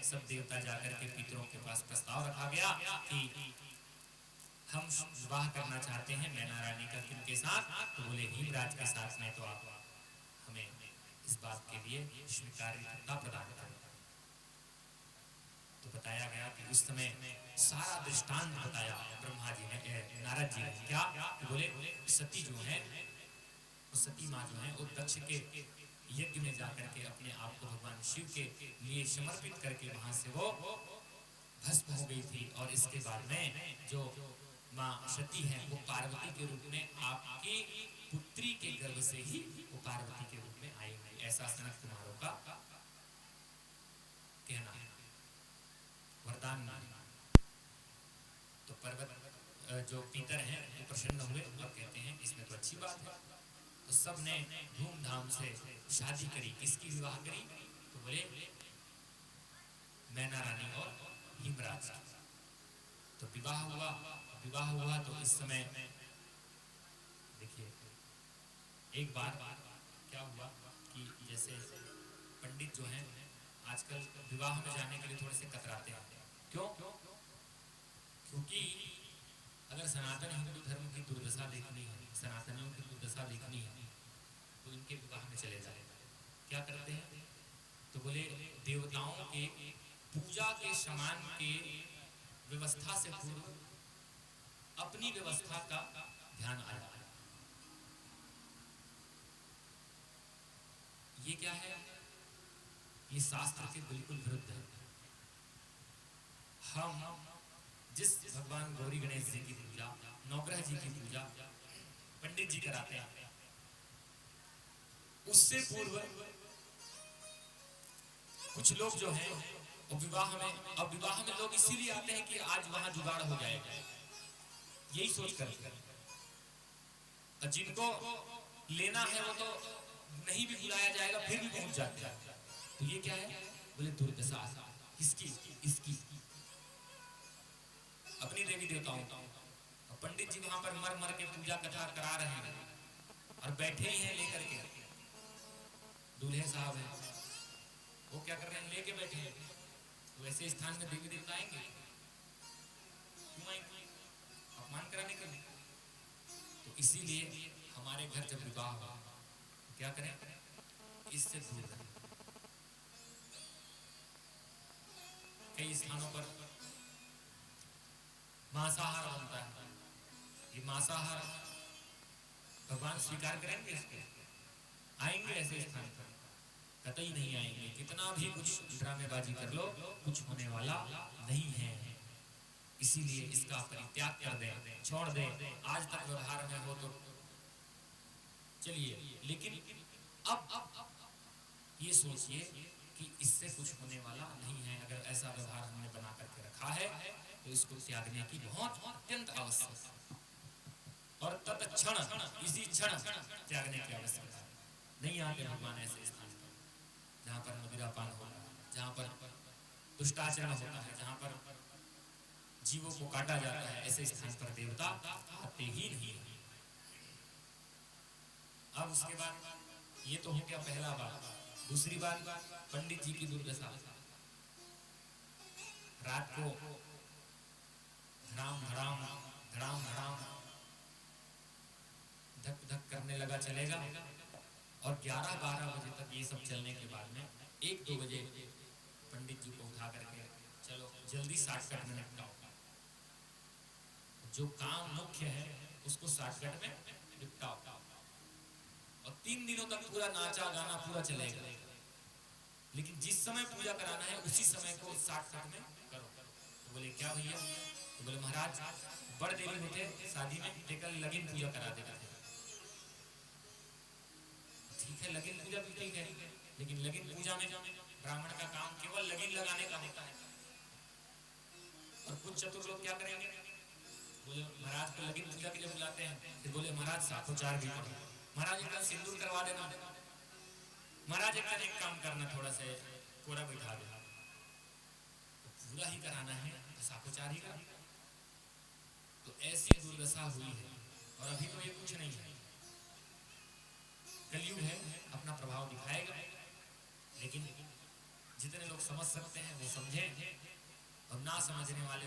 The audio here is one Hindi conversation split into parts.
सब देवता जाकर के पितरों के पास प्रस्ताव रखा गया कि हम विवाह करना चाहते हैं मैना रानी का किनके साथ। तो बोले हिमराज के साथ में, तो आप हमें इस बात के लिए स्वीकार्यता प्रदान करें। तो बताया गया कि उस समय सारा दृष्टांत बताया ब्रह्मा जी ने, नारद जी ने। क्या? तो बोले सती जो है, सती माँ जो है, वो दक्ष के यज्ञ में जाकर के अपने आप को भगवान शिव के लिए समर्पित करके वहां से वो भस्म हो गई थी। और इसके बाद में जो माँ सती है वो पार्वती के रूप में आपकी पुत्री के गर्भ से ही वो पार्वती के रूप में आई हुई, ऐसा सनत कुमारों का कहना है, वरदान। तो पर्वत जो पितर हैं वो प्रसन्न हुए और कहते हैं इसमें तो अच्छी बात है। तो सब ने धूमधाम से शादी करी। किसकी विवाह करी? तो बोले मैना रानी और हिमराज। तो विवाह हुआ। विवाह हुआ तो इस समय देखिए एक बार क्या हुआ कि जैसे पंडित जो हैं आजकल विवाह में जाने के लिए थोड़े से कतराते हैं। क्यों? क्योंकि अगर सनातन हिंदू धर्म की दुर्दशा देखनी है, सनातनियों की दुर्दशा देखनी है, तो इनके विवाह में चले जाए। क्या करते हैं? तो बोले देवताओं के पूजा के सामान के व्यवस्था से पूर्व अपनी व्यवस्था का ध्यान आया। ये क्या है? ये शास्त्र के बिल्कुल विरुद्ध है। हम जिस भगवान गौरी गणेश जी की पूजा, नवग्रह जी की पूजा पंडित जी कराते हैं, उससे पूर्व कुछ लोग जो हैं वो विवाह में, अब विवाह में लोग इसीलिए आते हैं कि आज वहां जुगाड़ हो जाएगा, यही सोच कर। जिनको लेना है वो तो नहीं भी बुलाया जाएगा फिर भी पहुंच जाते हैं। तो ये क्या है? बोले दुर्दशा इसकी इसकी अपनी देवी देवताओं का। पंडित जी वहां पर मर मर के पूजा कथा करा रहे हैं और बैठे ही हैं लेकर के। दूल्हे साहब हैं, वो क्या कर रहे हैं? लेके बैठे हैं। तो ऐसे स्थान में देवी देवता आएंगे? क्यों आएंगे? अपमान कराने के लिए। तो इसीलिए हमारे घर जब विवाह हुआ क्या करें? इससे दूर रहें। कई स्थानों पर मांसाहार बनता है। ये मांसाहार भगवान स्वीकार करेंगे? इसको आएंगे ऐसे स्थान पर? कतई नहीं आएंगे। कितना भी कुछ ड्रामेबाजी कर लो, कुछ होने वाला नहीं है। इसीलिए इसका परित्याग कर दें, छोड़ दें। आज तक व्यवहार में हो तो चलिए, लेकिन अब ये सोचिए कि इससे कुछ होने वाला नहीं है। अगर ऐसा व्यवहार हमने बना करके रखा है तो इसको त्यागने की बहुत अत्यंत आवश्यकता है। और तत्क्षण, इसी क्षण त्यागने की आवश्यकता है। नहीं आते भगवान ऐसे स्थान पर जहाँ पर मदिरापान होता है, जहाँ पर दुष्टाचरण होता है, जहाँ पर जीवों को काटा जाता है। ऐसे स्थान पर देवता आते ही नहीं है। अब उसके बाद ये तो हो गया पहला बात। दूसरी बात, पंडित जी की दुर्दशा। रात को धड़ाम धड़ाम धड़ाम धड़ाम धक धक करने लगा चलेगा और 11-12 बजे तक ये सब चलने के बाद में 1-2 बजे पंडित जी को उठा करके चलो जल्दी शॉर्टकट में निपटाओ। जो काम मुख्य है उसको शॉर्टकट में निपटाओ। और 3 दिनों तक पूरा नाचा गाना पूरा चलेगा, लेकिन जिस समय पूजा कराना है उसी समय को शॉर्टकट में करो। तो बोले क्या भैया? तो बोले महाराज बड़ देरी होते शादी में, लेकर लगन पूजा करा देते थे। ठीक है, लगन पूजा भी ठीक है, लेकिन लगन पूजा में ब्राह्मण का काम केवल लगन लगाने का होता है। और कुछ चतुर लोग क्या करेंगे? बोले महाराज को लगन पूजा के लिए बुलाते हैं, फिर बोले महाराज साखोचार भी करो, महाराज एक सिंदूर करवा देना, महाराज एक काम करना, थोड़ा सा कोरा बैठा देना। तो पूरा ही कराना है तो साखोचार ही करना। तो ऐसी दुर्दशा हुई है। और अभी तो ये कुछ नहीं है, कलयुग है, अपना प्रभाव दिखाएगा। लेकिन जितने लोग समझ सकते हैं वो समझें, और ना समझने वाले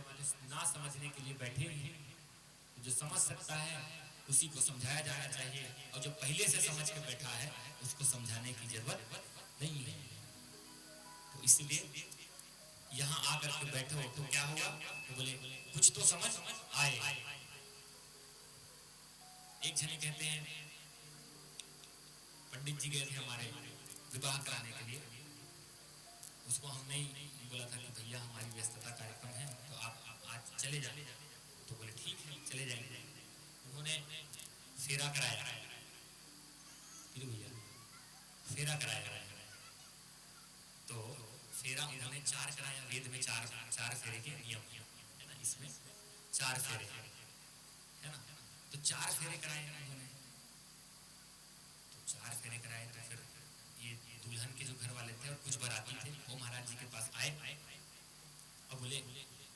ना समझने के लिए बैठे ही हैं। जो समझ सकता है उसी को समझाया जाना चाहिए, और जो पहले से समझ के बैठा है उसको समझाने की जरूरत नहीं है। तो इसलिए यहाँ आकर के बैठो तो क्या होगा, तो बोले कुछ तो समझ आए। एक जने कहते हैं पंडित जी गए थे हमारे विवाह कराने के लिए, उसको हमने ही बोला था कि भैया हमारी व्यस्तता कार्यक्रम है तो आप आज चले जाए, तो बोले ठीक है चले जाएंगे। उन्होंने फेरा कराया, भैया फेरा कराया, तो फेरा उन्होंने 4 कराया। वेद में चार फेरे के नियम है ना, इसमें 4 फेरे है ना, तो 4 फेरे कराए उन्होंने। तो 4 फेरे कराए तो फिर ये दुल्हन के जो घर वाले थे और कुछ बाराती थे वो महाराज जी के पास आए और बोले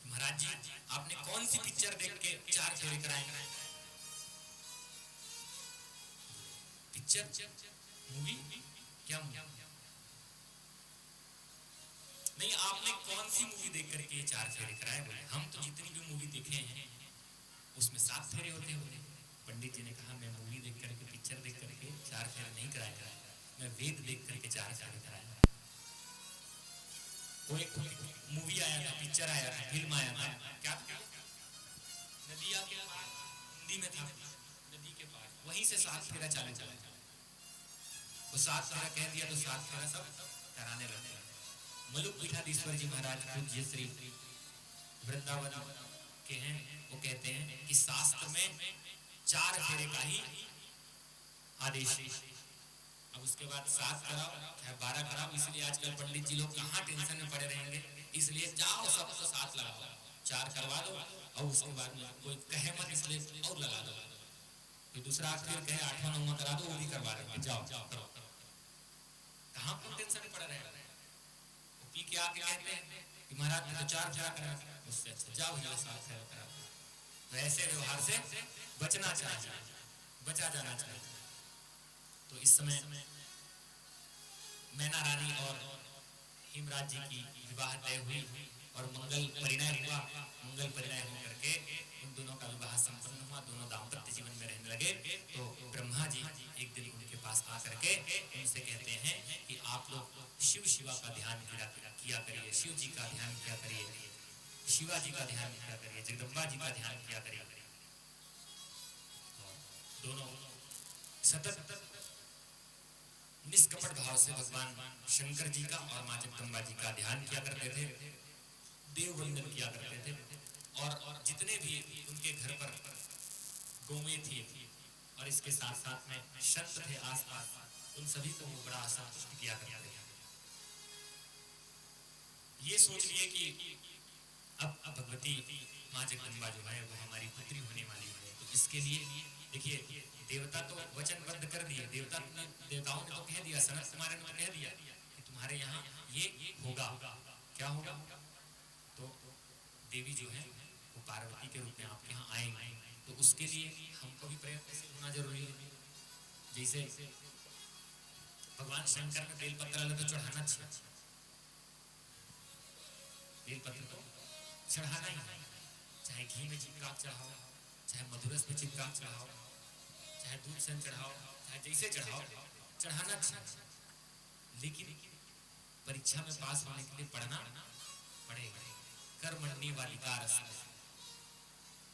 महाराज जी आपने कौन सी पिक्चर देख के 4 फेरे कराए? पिक्चर मूवी क्या मूवी? नहीं, आपने कौन सी मूवी देख करके ये 4 फेरे कराए? बोले हम तो जितनी भी मूवी देखे हैं उसमें 7 फेरे होते हैं। पंडित जी ने कहा मैं मूवी देख करके पिक्चर देख करके 4 फेरे नहीं कराया, मैं वेद देख करके 4 फेरे कराया। वो एक मूवी आया था, पिक्चर आया था, फिल्म आया था, क्या नदिया के पार, हिंदी में था नदी के पार, वहीं से 7 फेरा चालू चला। वो 7 फेरा कह दिया तो 7 फेरा सब कराने लगे। मलुक पीठाधीश्वर जी महाराज पूज्य श्री वृंदावन के हैं, वो कहते हैं कि शास्त्र में 4 फेरे का ही आदेश है। अब उसके बाद 7 कराओ या 12 कराओ, इसलिए आजकल पंडित जी लोग कहाँ टेंशन में पड़े रहेंगे, इसलिए जाओ सबको 7 लगाओ, 4 करवा दो और उसके बाद में कोई कहे मत इसलिए और लगा दो, फिर दूसरा फिर कहे 8वां 9वां करा दो, वो भी करवा देंगे, जाओ करो। कहाँ पर टेंशन में पड़े रहेगा? पी के आके कहते हैं कि महाराज ने तो 4 फेरा करा, उससे अच्छा जाओ भैया 7 फेरा करा। तो ऐसे व्यवहार से बचना चाहिए, बचा जाना चाहिए। तो इस समय मैना रानी और हिमराज जी की विवाह तय हुई और मंगल परिणय हुआ। मंगल परिणय होकर के उन दोनों का विवाह संपन्न हुआ, दोनों दाम्पत्य जीवन में रहने लगे। तो ब्रह्मा जी एक दिन उनके पास आकर के उनसे कहते हैं कि आप लोग शिव शिवा का ध्यान किया करिए, शिव जी का ध्यान किया करिए, शिवा जी का ध्यान किया करिए, जगदम्बा जी का ध्यान किया करिए। दोनों सतत निष्कपट भाव से भगवान शंकर जी का और मां जगदम्बा जी का ध्यान किया करते थे, देव वंदन किया करते थे। और जितने भी उनके घर पर गौएं थी और इसके साथ साथ में संत थे आसपास, उन सभी को वो बड़ा संतुष्ट किया करते थे। ये सोच लिए कि अब भगवती मां जगदम्बा जो है वो हमारी पुत्री होने वाली है। तो इसके लिए देखिए देवता तो वचनबद्ध कर दिए, देवताओं ने तो कह दिया, सनत कुमार ने कह दिया कि तुम्हारे यहाँ ये होगा। क्या होगा? तो देवी जो है वो पार्वती के रूप में आपके यहाँ आएंगे, तो उसके लिए हमको भी प्रयत्नशील होना जरूरी है। जैसे भगवान शंकर ने बेलपत्र वाले तो चढ़ाना चाहिए, बेलपत्र तो चढ़ाना ही है, चाहे घी में चिपका चढ़ाओ, चाहे मधुरस में चिपका चढ़ाओ, चाहे दूध से चढ़ाओ, चाहे जैसे चढ़ाओ, चढ़ाना चाहिए। लेकिन परीक्षा में पास होने के लिए पढ़ना पड़ेगा। कर्मण्य वालिकार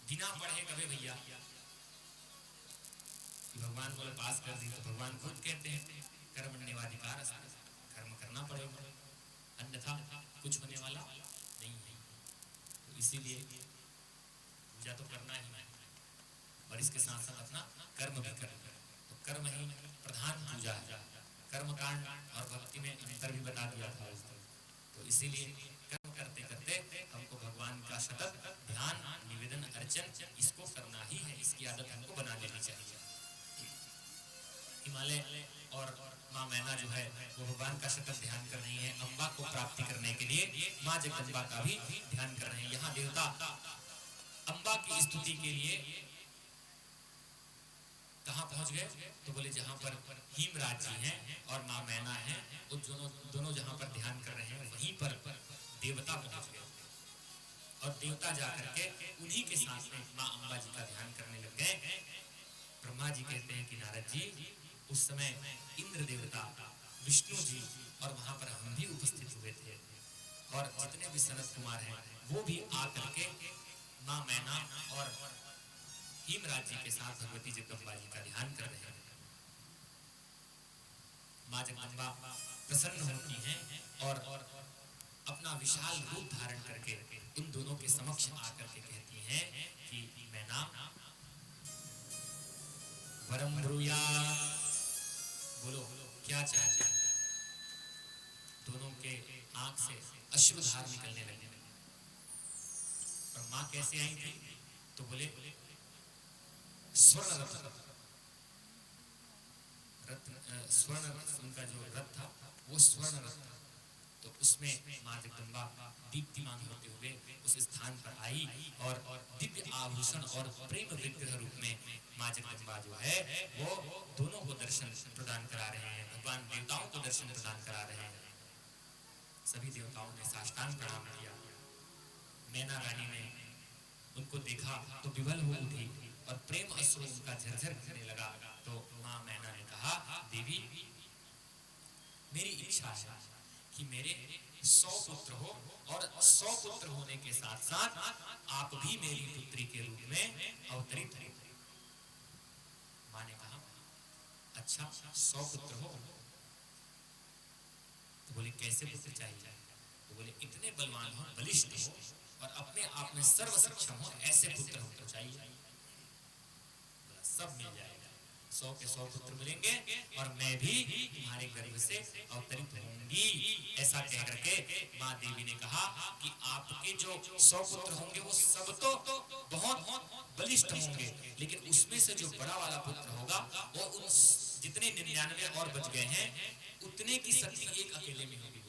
बिना पढ़े कभी भैया भगवान बोले पास कर दी, तो भगवान खुद कहते हैं कर्मण्य वालिकार, कर्म करना पड़ेगा, अन्यथा कुछ होने वाला नहीं है। तो इसीलिए पूजा तो करना ही है और इसके साथ साथ अपना कर्म भी करना। तो कर्म ही प्रधान पूजा है। कर्मकांड और भक्ति में अंतर भी बता दिया था। तो इसीलिए कर्म करते करते हमको भगवान का सतत ध्यान, निवेदन, अर्चन इसको करना ही है, इसकी आदत हमको बना लेनी चाहिए। हिमालय और माँ मैना जो है वो भगवान का सतत ध्यान कर रही है, अम्बा को प्राप्ति करने के लिए माँ जगदम्बा का भी ध्यान कर रहे हैं। यहाँ देवता अम्बा की स्तुति के लिए कहाँ पहुंच गए? तो बोले जहाँ पर हिमराज जी हैं और माँ मैना है, वो दोनों जहाँ पर ध्यान कर रहे हैं वहीं पर देवता पहुंच गए और देवता जाकर के उन्हीं के साथ में माँ अम्बा जी का ध्यान करने लग गए। ब्रह्मा जी कहते हैं कि नारद जी, उस समय इंद्र देवता, विष्णु जी और वहां पर हम भी उपस्थित हुए थे और जितने भी सनत कुमार हैं वो भी आकर के माँ मैना और हिमराज जी के साथ भगवती जगदम्बा जी का ध्यान कर रहे हैं। माँ जगदम्बा प्रसन्न होती हैं और अपना विशाल रूप धारण करके उन दोनों के समक्ष आकर के कहती हैं कि मैना, वरम ब्रूया, बोलो क्या चाहिए। दोनों के आंख से अश्रुधार निकलने लगे। और माँ कैसे आई थी? तो बोले स्वर्ण उनका जो रथ था वो स्वर्ण रथ था। तो उसमें माँ जगदम्बा दीप्तिमान होते हुए उस स्थान पर आई और दिव्य आभूषण और प्रेम विग्रह रूप में माँ जगदम्बा जो है वो दोनों को दर्शन प्रदान करा रहे हैं, भगवान देवताओं को दर्शन प्रदान करा रहे हैं। सभी देवताओं ने साष्टांग प्रणाम किया। मैना रानी ने उनको देखा तो विवल हो उठी और प्रेम अश्रु उनका झरझर गिरने लगा। तो माँ मैना ने कहा, देवी मेरी इच्छा है कि मेरे 100 पुत्र हो और 100 पुत्र होने के साथ साथ आप भी मेरी पुत्री के रूप में अवतरित हो। माँ ने कहा, अच्छा 100 पुत्र हो? तो बोले कैसे पुत्र चाहिए? तो बोले इतने बलवान हो, बलिष्ठ हो और अपने आप में सर्व सक्षम हो, ऐसे पुत्र हमको चाहिए। सब मिल जाएगा, 100 के 100 पुत्र मिलेंगे और मैं भी तुम्हारे गर्भ से अवतरित होंगी। ऐसा कह करके माँ देवी ने कहा कि आपके जो 100 पुत्र होंगे वो सब तो बहुत बलिष्ठ होंगे, लेकिन उसमें से जो बड़ा वाला पुत्र होगा वो उन जितने 99 और बच गए हैं उतने की शक्ति एक अकेले में होगी।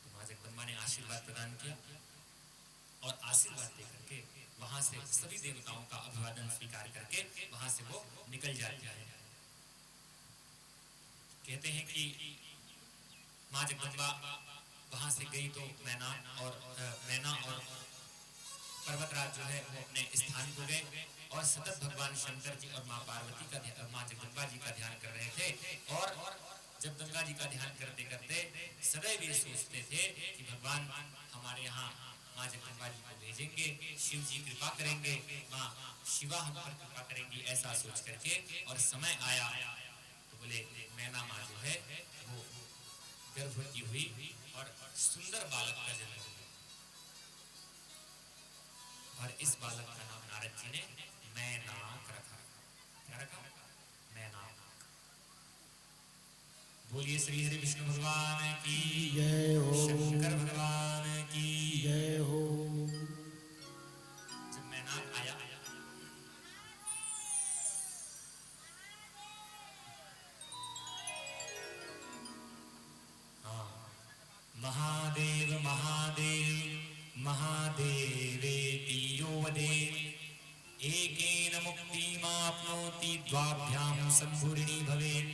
तो माँ जगदम्बा ने आशीर्वाद प्रदान किया और आशीर्वाद देकर के वहां से सभी देवताओं का अभिवादन स्वीकार करके वहां से वो निकल जाते हैं। कहते हैं कि माँ जगदम्बा वहां से गई तो मैना और पर्वतराज जो है वो अपने स्थान को गए और सतत भगवान शंकर जी और माँ पार्वती का, माँ जगदम्बा जी का ध्यान कर रहे थे। और जब गंगा जी का ध्यान करते करते सदैव ये सोचते थे कि भगवान हमारे यहाँ माँ जगदम्बा जी को भेजेंगे, शिव जी कृपा करेंगे, माँ शिवा हम पर कृपा करेंगी, ऐसा सोच करके। और समय आया तो बोले मैना माँ जो है वो गर्भवती हुई और सुंदर बालक का जन्म हुआ और इस बालक का नाम नारद जी ने मैनाक रखा। क्या रखा? मैनाक। बोलिए श्री हरि विष्णु भगवान की जय हो, शंकर भगवान की जय हो। जब मैनाक आया महादेव महादेव महादेवेति यो वदेत् एकेन मुक्तिमाप्नोति द्वाभ्यां सम्पूर्णी भवेत्।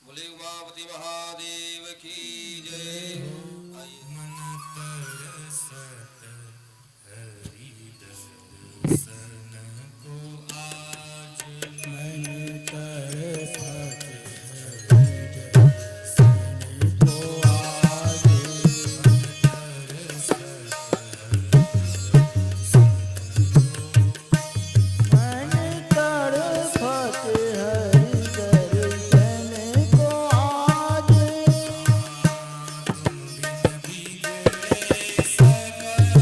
बोले उमापति महादेव की जय हो। मन तरसत हरि दर्शन को आज, मन तरसत हरि दर्शन को आज, मन तरसत मन तरसत हरि दर्शन को आज। तुम बिन बिगड़े सकल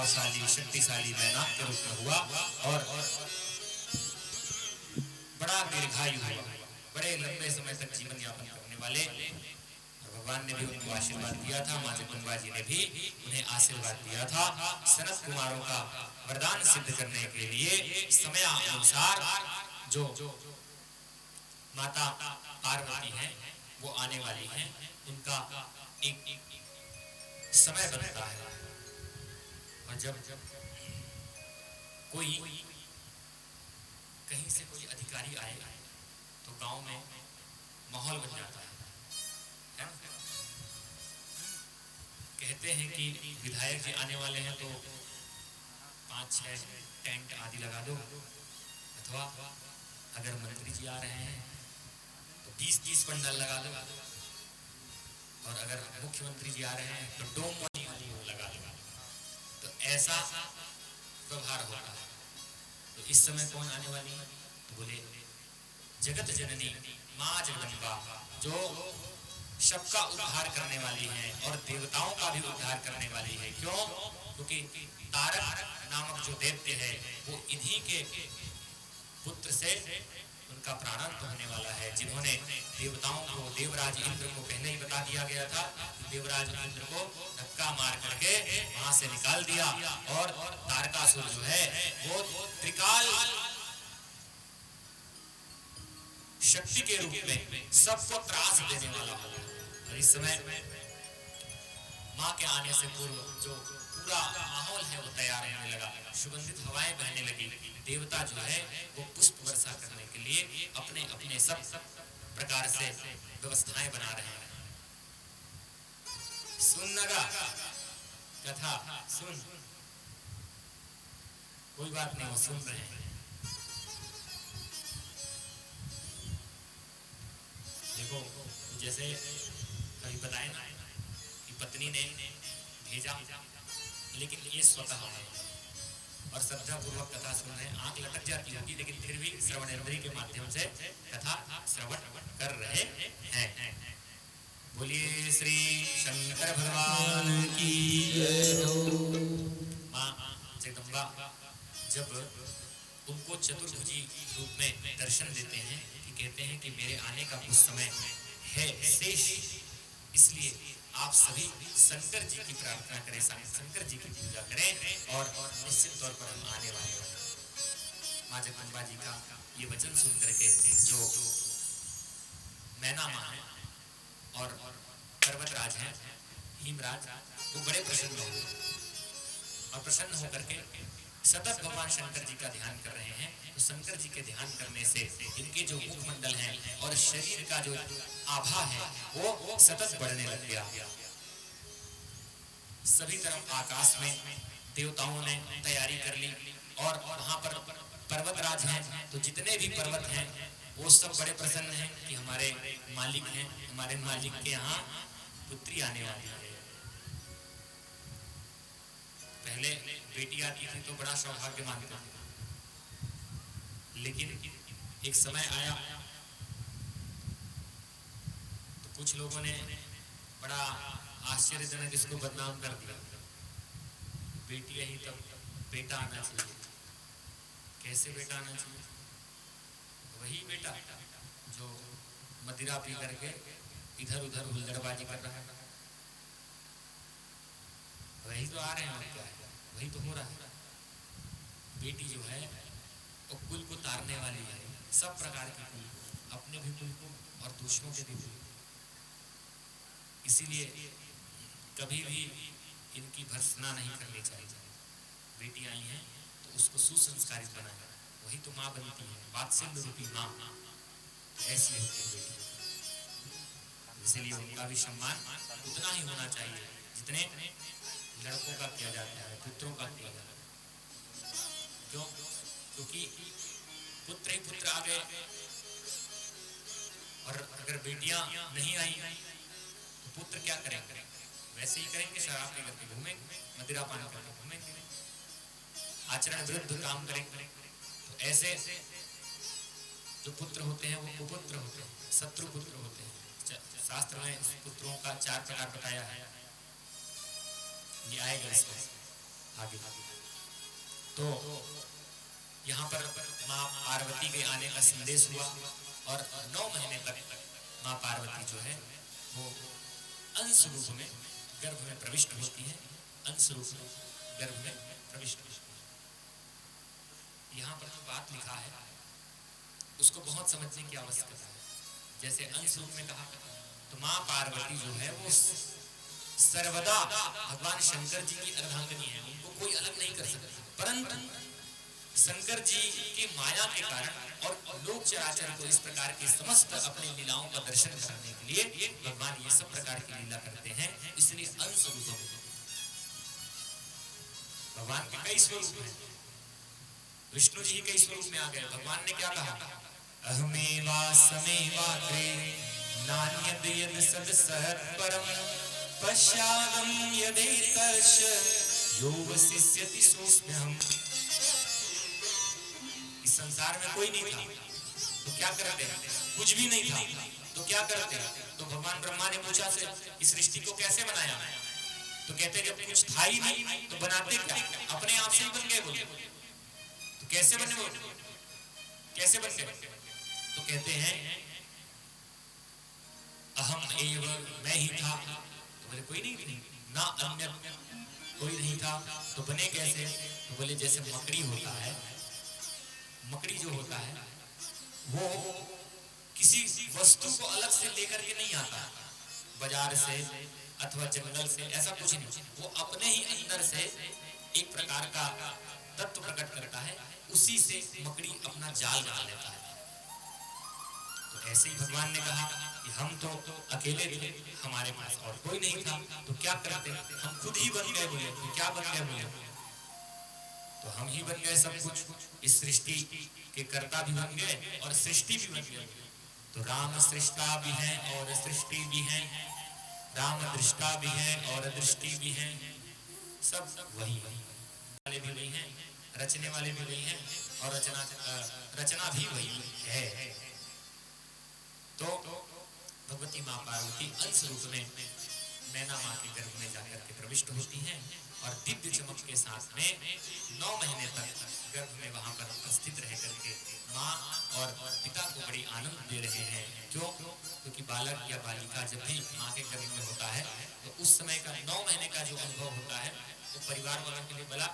प्रभावशाली शक्तिशाली मैना के रूप में हुआ और बड़ा दीर्घायु हुआ, बड़े लंबे समय तक जीवन यापन करने वाले। और भगवान ने भी उनको आशीर्वाद दिया था, माँ जगदम्बा जी ने भी उन्हें आशीर्वाद दिया था। सनत कुमारों का वरदान सिद्ध करने के लिए समय अनुसार जो माता पार्वती हैं वो आने वाली हैं, उनका एक समय बनता है। और जब कोई कहीं से कोई अधिकारी आए तो गांव में माहौल बन जाता है ना? कहते हैं कि विधायक जी आने वाले हैं तो 5-6 टेंट आदि लगा दो, अथवा अगर मंत्री जी आ रहे हैं तो 20-30 पंडाल लगा दो, और अगर मुख्यमंत्री जी आ रहे हैं तो डोम लगा दो। तो ऐसा व्यवहार होता है। तो इस समय कौन आने वाली है? तो बोले जगत जननी माँ जगदम्बा, जो सबका उद्धार करने वाली है और देवताओं का भी उद्धार करने वाली है। क्यों? क्योंकि तारक नामक जो दैत्य है वो इन्हीं के पुत्र से उनका प्राणांत होने वाला है, जिन्होंने देवताओं को, देवराज इंद्र को पहले ही बता दिया गया था, देवराज इंद्र को धक्का मार करके वहां से निकाल दिया। और तारकासुर जो है वो त्रिकाल शक्ति के रूप में सबको त्रास देने वाला है। और इस समय माँ के आने से पूर्व जो पूरा माहौल है वो तैयार होने लगा, सुगंधित हवाएं बहने लगी। देवता जो है वो पुष्प वर्षा करने के लिए अपने अपने सब प्रकार से व्यवस्थाएं बना रहे हैं। सुन नगा कथा सुन, कोई बात नहीं, वो सुन रहे हैं। देखो जैसे कभी बताए ना कि पत्नी ने भेजा, लेकिन ये स्वतः है और श्रद्धा पूर्वक कथा सुन रहे हैं। आंख लटक जाती होगी, लेकिन फिर भी श्रवणेंद्रिय के माध्यम से कथा श्रवण कर रहे हैं। बोलिए श्री शंकर भगवान की जय हो। माँ जगदम्बा जब उनको चतुर्भुजी रूप में दर्शन देते हैं कि कहते हैं कि मेरे आने का कुछ समय है शेष, इसलिए आप सभी शंकर जी की प्रार्थना करें, शंकर जी की पूजा करें और निश्चित तौर पर हम आने वाले हैं। माँ जगदम्बा जी का ये वचन सुन करके जो मैना माँ है और पर्वतराज हैं हिमराज, वो बड़े प्रसन्न हुए और प्रसन्न होकर के सतत भगवान शंकर जी का ध्यान कर रहे हैं। तो शंकर जी के ध्यान करने से इनके जो मुखमंडल हैं और शरीर का जो आभा है वो सतत बढ़ने लग गया। सभी तरफ आकाश में देवताओं ने तैयारी कर ली और वहां पर पर्वतराज हैं, तो जितने भी पर्वत हैं वो सब बड़े प्रसन्न हैं कि हमारे मालिक हैं, हमारे मालिक के यहाँ पुत्री आने वाली है। पहले बेटी आती थी तो बड़ा सौभाग्य मानते थे, लेकिन एक समय आया तो कुछ लोगों ने बड़ा आश्चर्यजनक इसको बदनाम कर दिया। बेटी यही तब बेटा आना चाहिए। कैसे बेटा आना चाहिए? वही बेटा जो मदिरा पी करके इधर उधर हुल्लड़बाजी कर रहा है, वही तो आ रहे हैं, और क्या है, वही तो हो रहा है। बेटी जो है वो कुल को तारने वाली है, सब प्रकार के कुल, अपने भी कुल को और दूसरों के भी कुल। इसीलिए कभी भी इनकी भर्त्सना नहीं करनी चाहिए। बेटी आई हैं तो उसको सुसंस्कारित बनाए, वही तो माँ बनती है, वात्सल्य रूपी माँ। ऐसी होती है बेटी। इसीलिए उनका भी सम्मान उतना ही होना चाहिए जितने लड़कों का किया जाता है, पुत्रों का किया जाता है। क्यों? क्योंकि पुत्र ही पुत्र आ गए, और अगर बेटियां नहीं आई तो पुत्र क्या करेंगे? वैसे ही करेंगे, शराब पी करके घूमेंगे, मदिरा पान करके घूमेंगे, आचरण विरुद्ध काम करेंगे। तो ऐसे जो पुत्र होते हैं वो कुपुत्र होते हैं, शत्रु पुत्र होते हैं। शास्त्र में पुत्रों का 4 प्रकार बताया है, ये आएगा इसमें। आगे तो यहाँ पर माँ पार्वती के आने का संदेश हुआ और 9 महीने तक माँ पार्वती जो है वो अंश रूप में गर्भ में प्रविष्ट होती है, अंश रूप में गर्भ में प्रविष्ट होती है। यहाँ पर जो बात लिखा है उसको बहुत समझने की आवश्यकता है। जैसे अंश रूप में कहा तो माँ पार्वती जो है वो सर्वदा भगवान शंकर जी की अर्धांगिनी है, उनको कोई अलग नहीं कर सकता। परंतु शंकर जी की माया के कारण और लोक चराचर को इस प्रकार की समस्त अपनी लीलाओं का दर्शन करने के लिए भगवान ये सब प्रकार की लीला करते हैं। इसलिए अंश रूप में भगवान के कई स्वरूप हैं, विष्णु जी कई स्वरूप में आ गए। भगवान ने क्या कहा, अहमेवा समेवाग्रे नान्यद यद सदसहत् परम पश्यामं यदेतश यो वसिष्यति सोऽस्म्यहम्। इस संसार में कोई नहीं था तो क्या करते, कुछ भी नहीं था तो क्या करते। तो भगवान ब्रह्मा ने पूछा से इस सृष्टि को कैसे बनाया, तो कहते जब कुछ था ही नहीं तो बनाते क्या, अपने आप से ही बन गए। बोले तो कैसे बने, वो कैसे बन गए। तो कहते हैं अहम एव, मैं ही था। तो बोले कोई नहीं थी ना, अन्य कोई नहीं था तो बने कैसे। तो बोले जैसे मकड़ी होता है, मकड़ी जो होता है वो किसी वस्तु को अलग से लेकर के नहीं आता बाजार से अथवा जंगल से, ऐसा कुछ नहीं। वो अपने ही अंदर से एक प्रकार का तत्व प्रकट करता है, उसी से मकड़ी अपना जाल बना लेता है। तो ऐसे ही भगवान ने कहा कि हम तो अकेले थे, हमारे पास और कोई नहीं था तो क्या करते, हम खुद ही बन गए। बोले तो क्या बन गए, बोले तो हम ही बन गए सब कुछ। इस सृष्टि के कर्ता भी बन गए और सृष्टि भी बन गए। तो राम सृष्टा भी है और सृष्टि भी है, राम दृष्टा भी है और दृष्टि भी है, सब वही वाले भी वही हैं, रचने वाले भी वही हैं और रचना भी वही है। तो भगवती माँ पार्वती अंश रूप में मैना माँ के गर्भ में जाकर के प्रविष्ट होती हैं और दिव्य चमक के साथ में 9 महीने तक गर्भ में वहां पर उपस्थित रह करके माँ और पिता को बड़ी आनंद दे रहे हैं। क्यों, क्योंकि बालक या बालिका जब भी माँ के गर्भ में होता है तो उस समय का 9 महीने का जो अनुभव होता है वो परिवार वालों के लिए बड़ा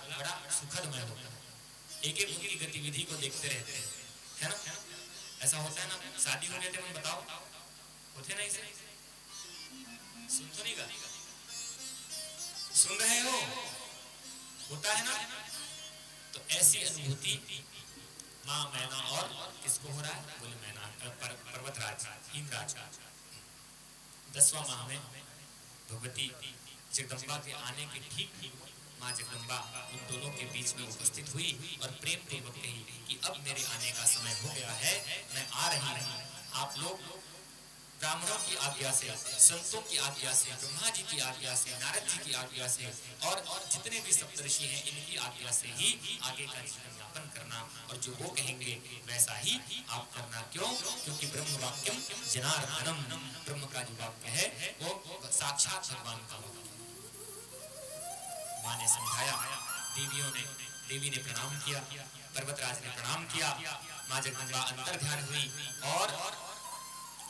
सुखदमय होता है। एक एक उनकी गतिविधि को देखते रहते हैं, है ना। ऐसा होता है ना, शादी हो गए थे मैं, बताओ होते नहीं से सुन तो नहीं गा, सुन रहे हो, होता है ना। तो ऐसी अनुभूति माँ मैना और किसको हो रहा है, बोले मैना पर्वतराज हिमराज। 10वां माह में भगवती जगदम्बा के आने के ठीक माँ जगदम्बा उन दोनों के बीच में उपस्थित हुई और प्रेम पूर्वक कही कि अब मेरे आने का समय हो गया है, मैं आ रही हूँ। आप लोग ब्राह्मणों की आज्ञा से, संतों की आज्ञा से, ब्रह्मा जी की आज्ञा से, नारद जी की आज्ञा से और जितने भी सप्तऋषि हैं इनकी आज्ञा से ही आगे का जीवन यापन करना और जो वो कहेंगे वैसा ही आप करना। क्यों, क्योंकि ब्रह्म वाक्यम जनार्दनम, ब्रह्म का जो वाक्य है वो साक्षात भगवान का वाक्य। माँ ने समझाया, देवी ने प्रणाम किया, पर्वतराज ने प्रणाम किया, माँ जगदम्बा अंतर ध्यान हुई और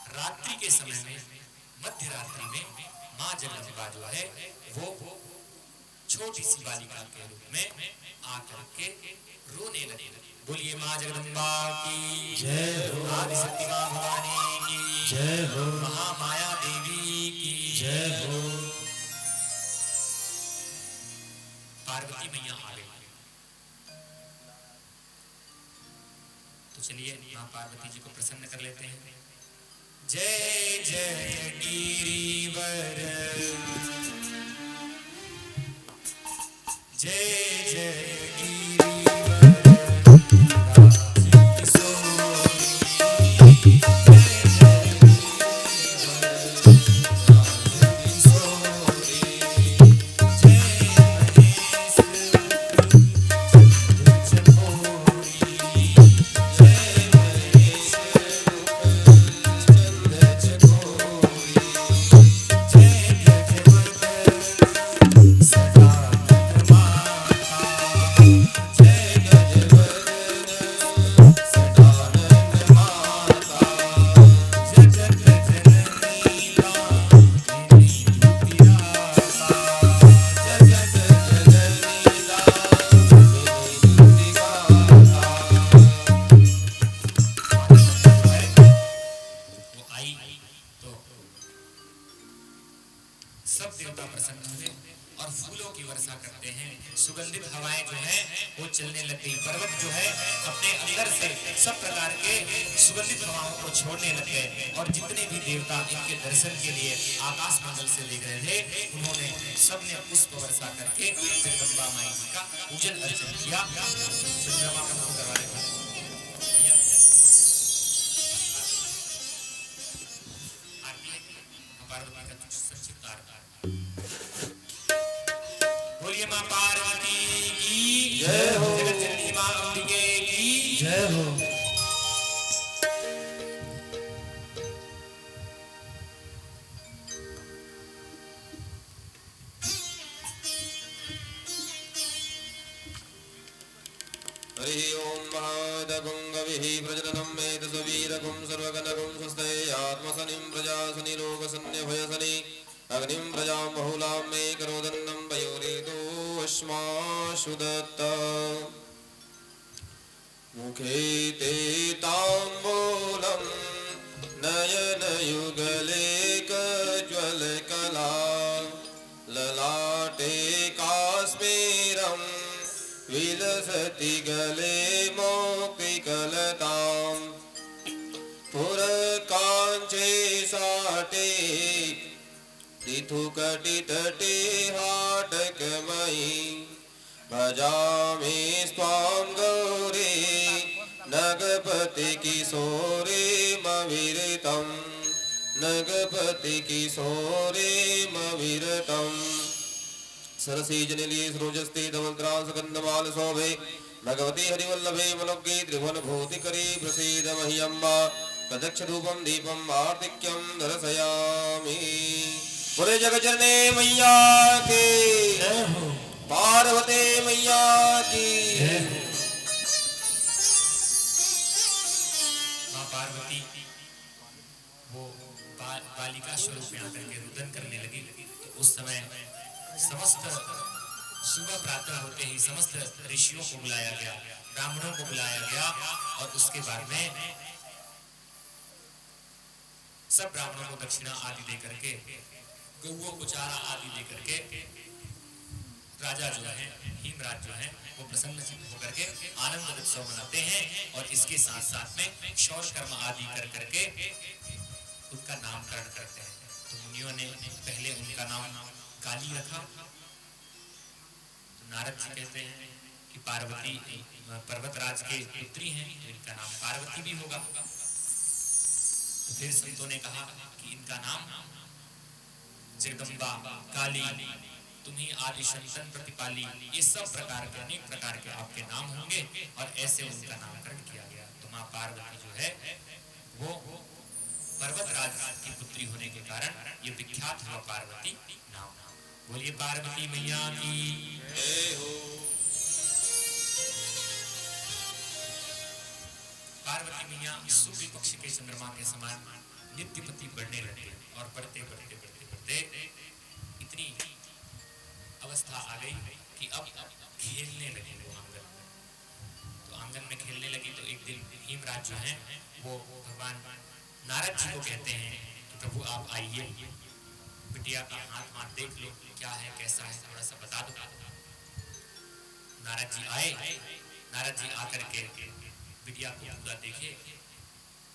रात्रि के समय में, मध्य रात्रि में माँ जगदम्बा जो है वो छोटी सी बालिका के रूप में आकर के रोने लगी। बोलिए माँ जगदम्बा की जय हो, आदिशक्ति माँ भवानी की जय हो, महामाया देवी की जय हो। पार्वती मैया आ गई। तो चलिए माँ पार्वती जी को प्रसन्न कर लेते हैं। जय जय गिरिवर, जय जय सुगंधित हवाएं जो हैं वो चलने लग गई। पर्वत जो है अपने अंदर से सब प्रकार के सुगंधित हवाओं को छोड़ने लग गए और जितने भी देवता इनके दर्शन के लिए आकाश मंडल से देख रहे थे उन्होंने सबने पुष्प वर्षा करके जगदम्बा माई जी का पूजन अर्चन किया। चंद्रमा का मुंह करवा देगा पार्वती का संक्षिप्त आरती। बोलिए मां पार्वती की जय हो। जगत जननी मां अंबिके की जय हो। हरि ओम महादगुं गविः प्रजननं मेधसवीरगुं सर्वगणगुं स्वस्ते आत्मसनिं प्रजासनि लोकसन्निभयसनि अग्निं प्रजां बहुलां मे करोदन्नं वयोरितो अश्माशु दत्त मुखे ते ताम्बूलं नयनयुगले कज्वलकला ललाटे काश्मीरं विलसति गले मौक्तिकलताम् पुरकाञ्चे साटे ऋतुकटितटे हाटकमयी भजामि स्वां गौरे नगपति किशोरे मविरतम् नगपति किशोरे मविरतम् सरसी जनिली सरोजस्ते धवल्त्रासकन्दमाल शोभे भगवती हरिवल्लभे मनोज्ञे त्रिभुवन भूतिकरी प्रसीद मह्यम्बा प्रदक्ष धूपम दीपम आर्तिक्यम दर्शयामि। बोले जगजननी मैया की जय हो। पार्वती मैया की मां पार्वती वो बालिका स्वरूप में आकर के रुदन करने लगी। तो उस समय समस्त सुबह प्रातः होते ही समस्त ऋषियों को बुलाया गया, ब्राह्मणों को बुलाया गया और उसके बाद में सब ब्राह्मणों को दक्षिणा आदि दे करके गौओं को चारा आदि दे करके राजा जो है हिमराज जो है वो प्रसन्न होकर के आनंद उत्सव मनाते हैं और इसके साथ साथ में शौर कर्म आदि कर करके उनका नामकरण करते हैं। तो मुनियों ने पहले उनका नाम काली रखा। तो नारद जी कहते हैं कि पार्वती पर्वतराज के पुत्री हैं तो इनका नाम पार्वती भी होगा। तो फिर संतों ने कहा कि इनका नाम जगदम्बा काली तुम्ही आदि संतन प्रतिपाली ये सब प्रकार के अनेक प्रकार के आपके नाम होंगे और ऐसे उनका नामकरण किया गया। तो मां पार्वती जो है वो पर्वतराज की पुत्री होने के कारण ये विख्यात हुआ पार्वती नाम। बोलिए पार्वती मैया की जय हो। पार्वती मैया सूर्य पक्ष के चंद्रमा के समान नित्य प्रति बढ़ने लगे और बढ़ते बढ़ते बढ़ते बढ़ते इतनी अवस्था आ गई कि अब खेलने लगे वो आंगन में। तो आंगन में खेलने लगी तो एक दिन हिमराज जो है वो भगवान नारद जी को कहते हैं कि प्रभु आप आइए, बिटिया का हाथ हाथ देख लो क्या है कैसा है थोड़ा सा बता दो। नारद जी आए, नारद जी आकर के बिटिया को पूरा देखे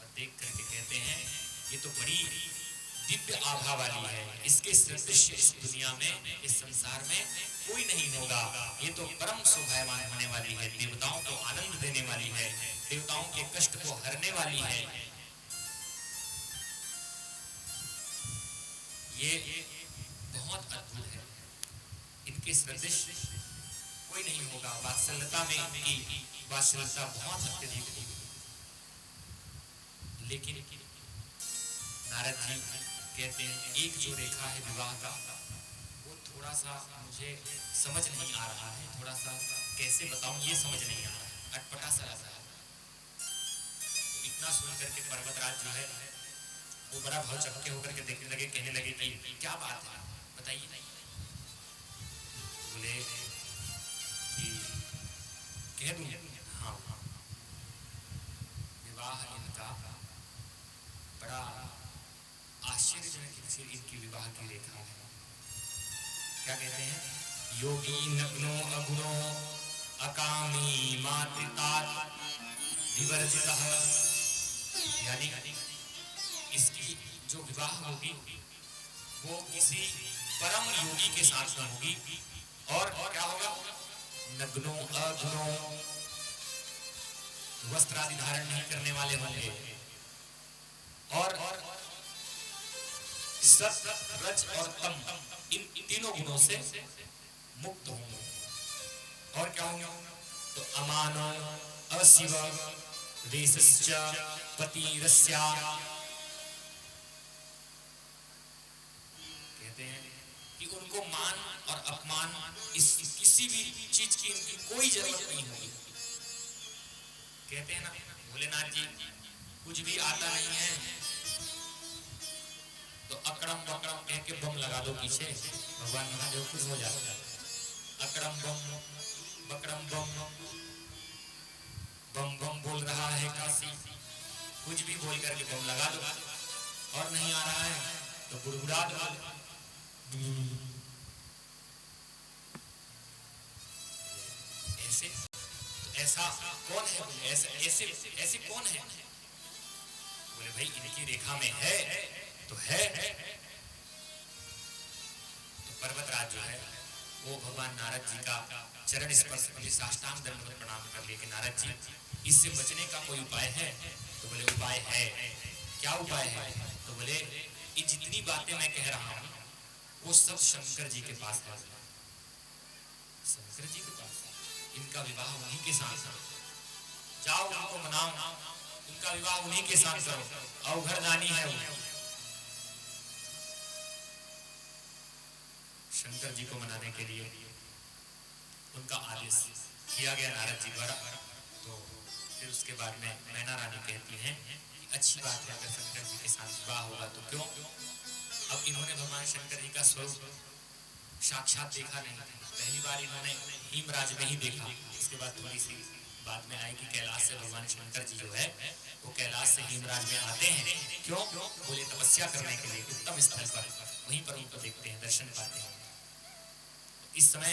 और देख करके कहते हैं ये तो बड़ी दिव्य आभा वाली है, इसके सदृश इस दुनिया में इस संसार में कोई नहीं होगा। ये तो परम शोभायमान होने वाली है, देवताओं को आनंद देने वाली है, देवताओं के कष्ट को हरने वाली है। ये बहुत अद्भुत है, इनके सदृश कोई नहीं होगा। वात्सल्यता में इनकी वात्सल्यता बहुत अत्यधिक थी। लेकिन नारद जी कहते हैं एक जो रेखा है विवाह का वो थोड़ा सा मुझे समझ नहीं आ रहा है, थोड़ा सा कैसे बताऊं ये समझ नहीं आ रहा है, अटपटा सा लग रहा है। तो इतना सुन करके पर्वतराज जो है वो बड़ा भाव चक्के होकर के देखने लगे, कहने लगे कि क्या बात है बताइए। बोले कि कह दूं? हाँ, विवाह इनका बड़ा आश्चर्यजनक इनकी विवाह की रेखा है। क्या कहते हैं योगी नग्नो अगुणो अकामी मातृतात विवर्जितः, यानी इसकी जो विवाह होगी वो किसी परम योगी के साथ में होगी। और क्या होगा? नग्नो अगुणो, वस्त्र आदि धारण नहीं करने वाले होंगे, और सत रज और तम, इन तीनों गुणों से मुक्त होंगे। और क्या होंगे? तो अमान अशिव वेशश्च पतिरस्या, कहते हैं कि उनको मान और अपमान इस किसी भी चीज की इनकी कोई जरूरत नहीं होगी। कहते हैं ना भोलेनाथ जी कुछ भी आता नहीं है तो अकड़म बकड़म कह के बम लगा दो पीछे, भगवान महादेव खुश हो जाते हैं। अकड़म बम बकड़म बम, बम बम बोल रहा है काशी, कुछ भी बोल करके बम लगा दो, और नहीं आ रहा है तो गुड़गुड़ा दो। ऐसे तो ऐसा कौन है? ऐसे ऐसे ऐसे कौन है? बोले भाई इनकी रेखा में है तो है। तो पर्वतराज जो है वो भगवान नारद जी का चरण स्पर्श के लिए साष्टांग दंडवत प्रणाम कर लिए कि नारद जी इससे बचने का कोई उपाय है? तो बोले उपाय है। क्या उपाय है? तो बोले ये जितनी बातें मैं कह रहा हूँ वो सब शंकर जी के पास है, शंकर जी के पास। इनका विवाह उन्हीं के साथ करो, जाओ उनको मनाओ, उनका विवाह उन्हीं के साथ करो, अवघरदानी है वो। शंकर जी को मनाने के लिए उनका आदेश किया गया नारद जी द्वारा। तो फिर उसके बाद में मैना रानी कहती हैं कि अच्छी बात है अगर शंकर जी के साथ विवाह होगा तो क्यों। अब इन्होंने भगवान शंकर जी का स्वरूप साक्षात देखा नहीं, पहली बार इन्होंने हिमराज में ही देखा। इसके बाद थोड़ी सी बाद में आए कि कैलाश से भगवान शंकर जी जो है वो कैलाश से हिमराज में आते हैं। क्यों? बोले तपस्या करने के लिए उत्तम स्थल पर, वहीं पर उनको देखते हैं, दर्शन पाते हैं। इस समय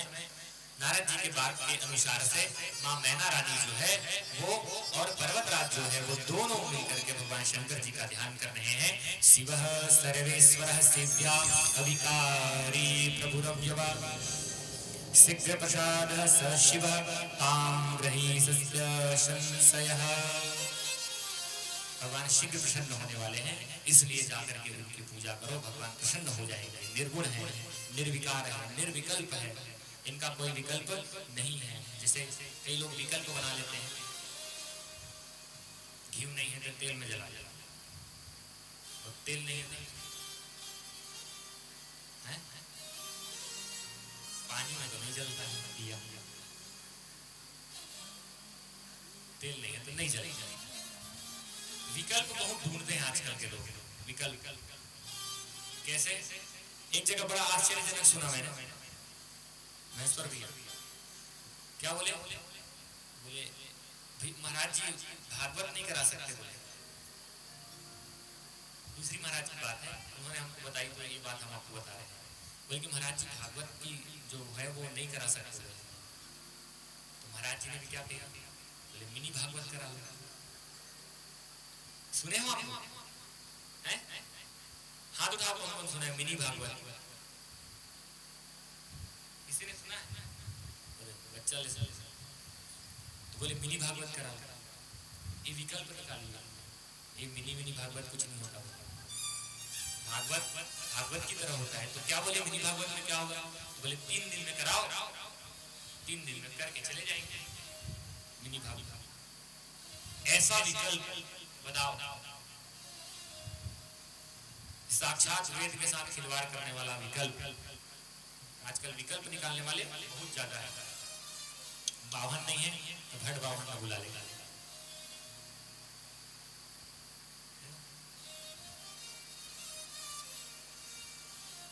नारद जी के बात के अनुसार से माँ मैना रानी जो है वो और पर्वतराज जो है वो दोनों मिलकर के भगवान शंकर जी का ध्यान कर रहे हैं। शिवः सर्वेश्वरः सेव्या अविकारी प्रभुरव्यवा शीघ्र प्रसादः स शिवः तां ग्रहीष्यस्य संशयः। भगवान शीघ्र प्रसन्न होने वाले हैं, इसलिए जाकर के उनकी पूजा करो, भगवान प्रसन्न हो जाएंगे। निर्गुण है, निर्विकार है, निर्विकल्प है, इनका कोई विकल्प नहीं है। जैसे कई लोग विकल्प बना लेते हैं, घी नहीं है तो तेल में जला और तेल नहीं है पानी में तो नहीं जलता है, दिया तेल नहीं है तो नहीं जलेगा। विकल्प बहुत ढूंढते हैं आजकल के लोग। विकल्प कैसे? एक जगह बड़ा आश्चर्यजनक सुना मैंने, महेश्वर भैया क्या बोले? बोले महाराज जी भागवत नहीं करा सकते। बोले दूसरी महाराज की बात है, उन्होंने हमको बताई तो ये बात हम आपको बता रहे हैं। बोले कि महाराज जी भागवत की जो है वो नहीं करा सकते। तो महाराज जी ने भी क्या कहा? बोले मिनी भागवत करा लो। सुने हो आप? हाथ उठाओ, कौन कौन सुना है मिनी भागवत? किसी ने सुना है? बच्चा ले तो बोले मिनी भागवत करा लो। ये विकल्प निकाल लिया, ये मिनी मिनी भागवत कुछ नहीं होता। भागवत भागवत की तरह होता है। तो क्या बोले मिनी भागवत में क्या होगा? तो बोले 3 दिन में कराओ, 3 दिन में करके चले जाएंगे मिनी भागवत। ऐसा विकल्प बताओ, साक्षात वेद के साथ खिलवाड़ करने वाला विकल्प। आजकल विकल्प निकालने वाले बहुत ज्यादा है। बावन नहीं है तो भट बावन का बुला लेगा।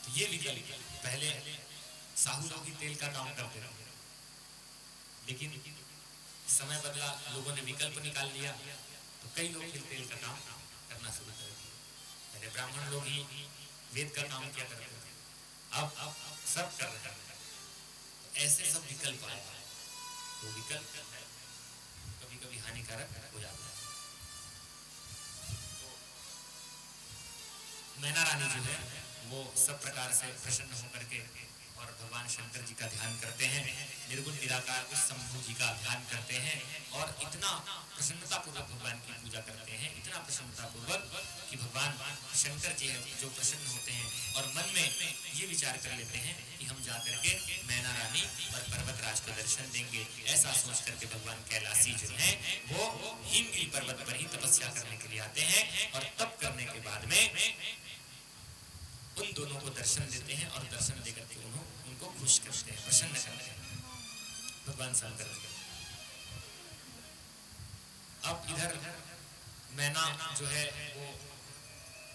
तो ये विकल्प पहले साहू लोग ही तेल का काम करते रहे, लेकिन समय बदला, लोगों ने विकल्प निकाल लिया तो कई लोग फिर तेल का काम करना शुरू कर दिया। पहले ब्राह्मण लोग ही वेद का काम किया करते थे, अब सब कर रहे हैं। तो ऐसे सब विकल्प आए, तो विकल्प कभी कभी हानिकारक हो जाता है। मैना रानी जो है वो सब प्रकार से प्रसन्न होकर के और भगवान शंकर जी का ध्यान करते हैं, निर्गुण निराकार उस शंभु जी का ध्यान करते हैं और इतना प्रसन्नता पूर्वक भगवान की पूजा करते हैं, इतना प्रसन्नता पूर्वक कि भगवान शंकर जी जो प्रसन्न होते हैं और मन में ये विचार कर लेते हैं कि हम जाकर के मैना रानी और पर्वतराज को दर्शन देंगे। ऐसा सोच करके भगवान कैलाशी जो है वो हिमगिरी पर्वत पर ही तपस्या करने के लिए आते हैं और तप करने के बाद में उन दोनों को दर्शन देते हैं और दर्शन देकर के उनको खुश करते हैं, प्रसन्न करते हैं भगवान शंकर जी। अब इधर मैना जो है वो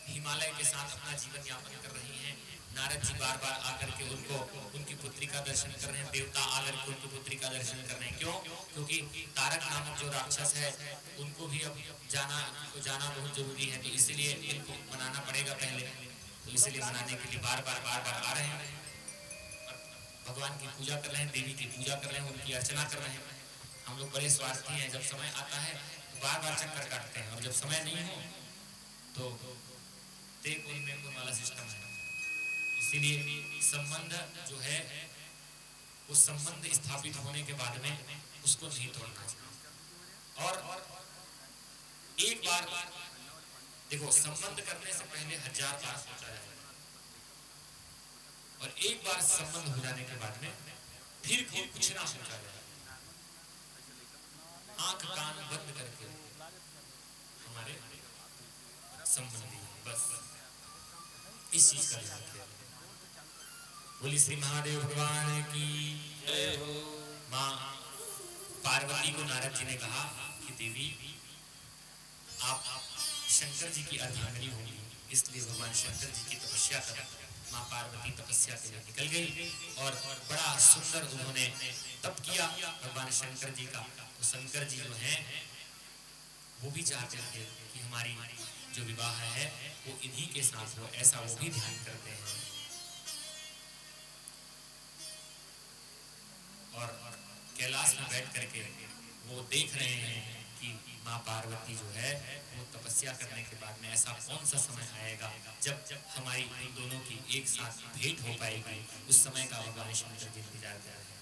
हिमालय के साथ अपना जीवन यापन कर रही हैं। नारद जी बार बार आकर के उनको उनकी पुत्री का दर्शन कर रहे हैं, देवता आकर के उनकी पुत्री का दर्शन कर रहे हैं। क्यों? क्योंकि तारक नामक जो राक्षस है उनको भी अब जाना बहुत जरूरी है, तो इसीलिए इनको मनाना पड़ेगा पहले, तो इसलिए मनाने के लिए बार बार आ रहे हैं, भगवान की पूजा कर रहे हैं, देवी की पूजा कर रहे हैं, उनकी अर्चना कर रहे हैं। हम लोग बड़े स्वार्थी हैं, जब समय आता है तो बार बार चक्कर काटते हैं और जब समय नहीं हो तो देख उनमें कोई वाला सिस्टम है। इसीलिए संबंध जो है वो संबंध स्थापित होने के बाद में उसको नहीं तोड़ना चाहिए। और एक बार देखो, संबंध करने से पहले 1000 बार सोचा जाए और एक बार संबंध हो जाने के बाद में फिर कुछ ना सोचा जाए। आंख कान बंद करके हमारे संबंधी बस इस चीज का ध्यान रखें। बोली श्री महादेव भगवान की जय हो। माँ पार्वती को नारद जी ने कहा कि देवी आप शंकर जी की अर्धांगिनी होंगी, इसलिए भगवान शंकर जी की तपस्या कर। माँ पार्वती तपस्या के लिए निकल गई और बड़ा सुंदर उन्होंने तप किया भगवान शंकर जी का। तो शंकर जी जो हैं वो भी चाहते थे कि हमारी जो विवाह है वो इन्हीं के साथ हो, ऐसा वो भी ध्यान करते हैं। और कैलाश में बैठ करके वो देख रहे हैं कि माँ पार्वती जो है वो तपस्या करने के बाद में ऐसा कौन सा समय आएगा जब हमारी इन दोनों की एक साथ भेंट हो पाएगी। उस समय का भगवान शंकर जी इंतजार कर रहे हैं।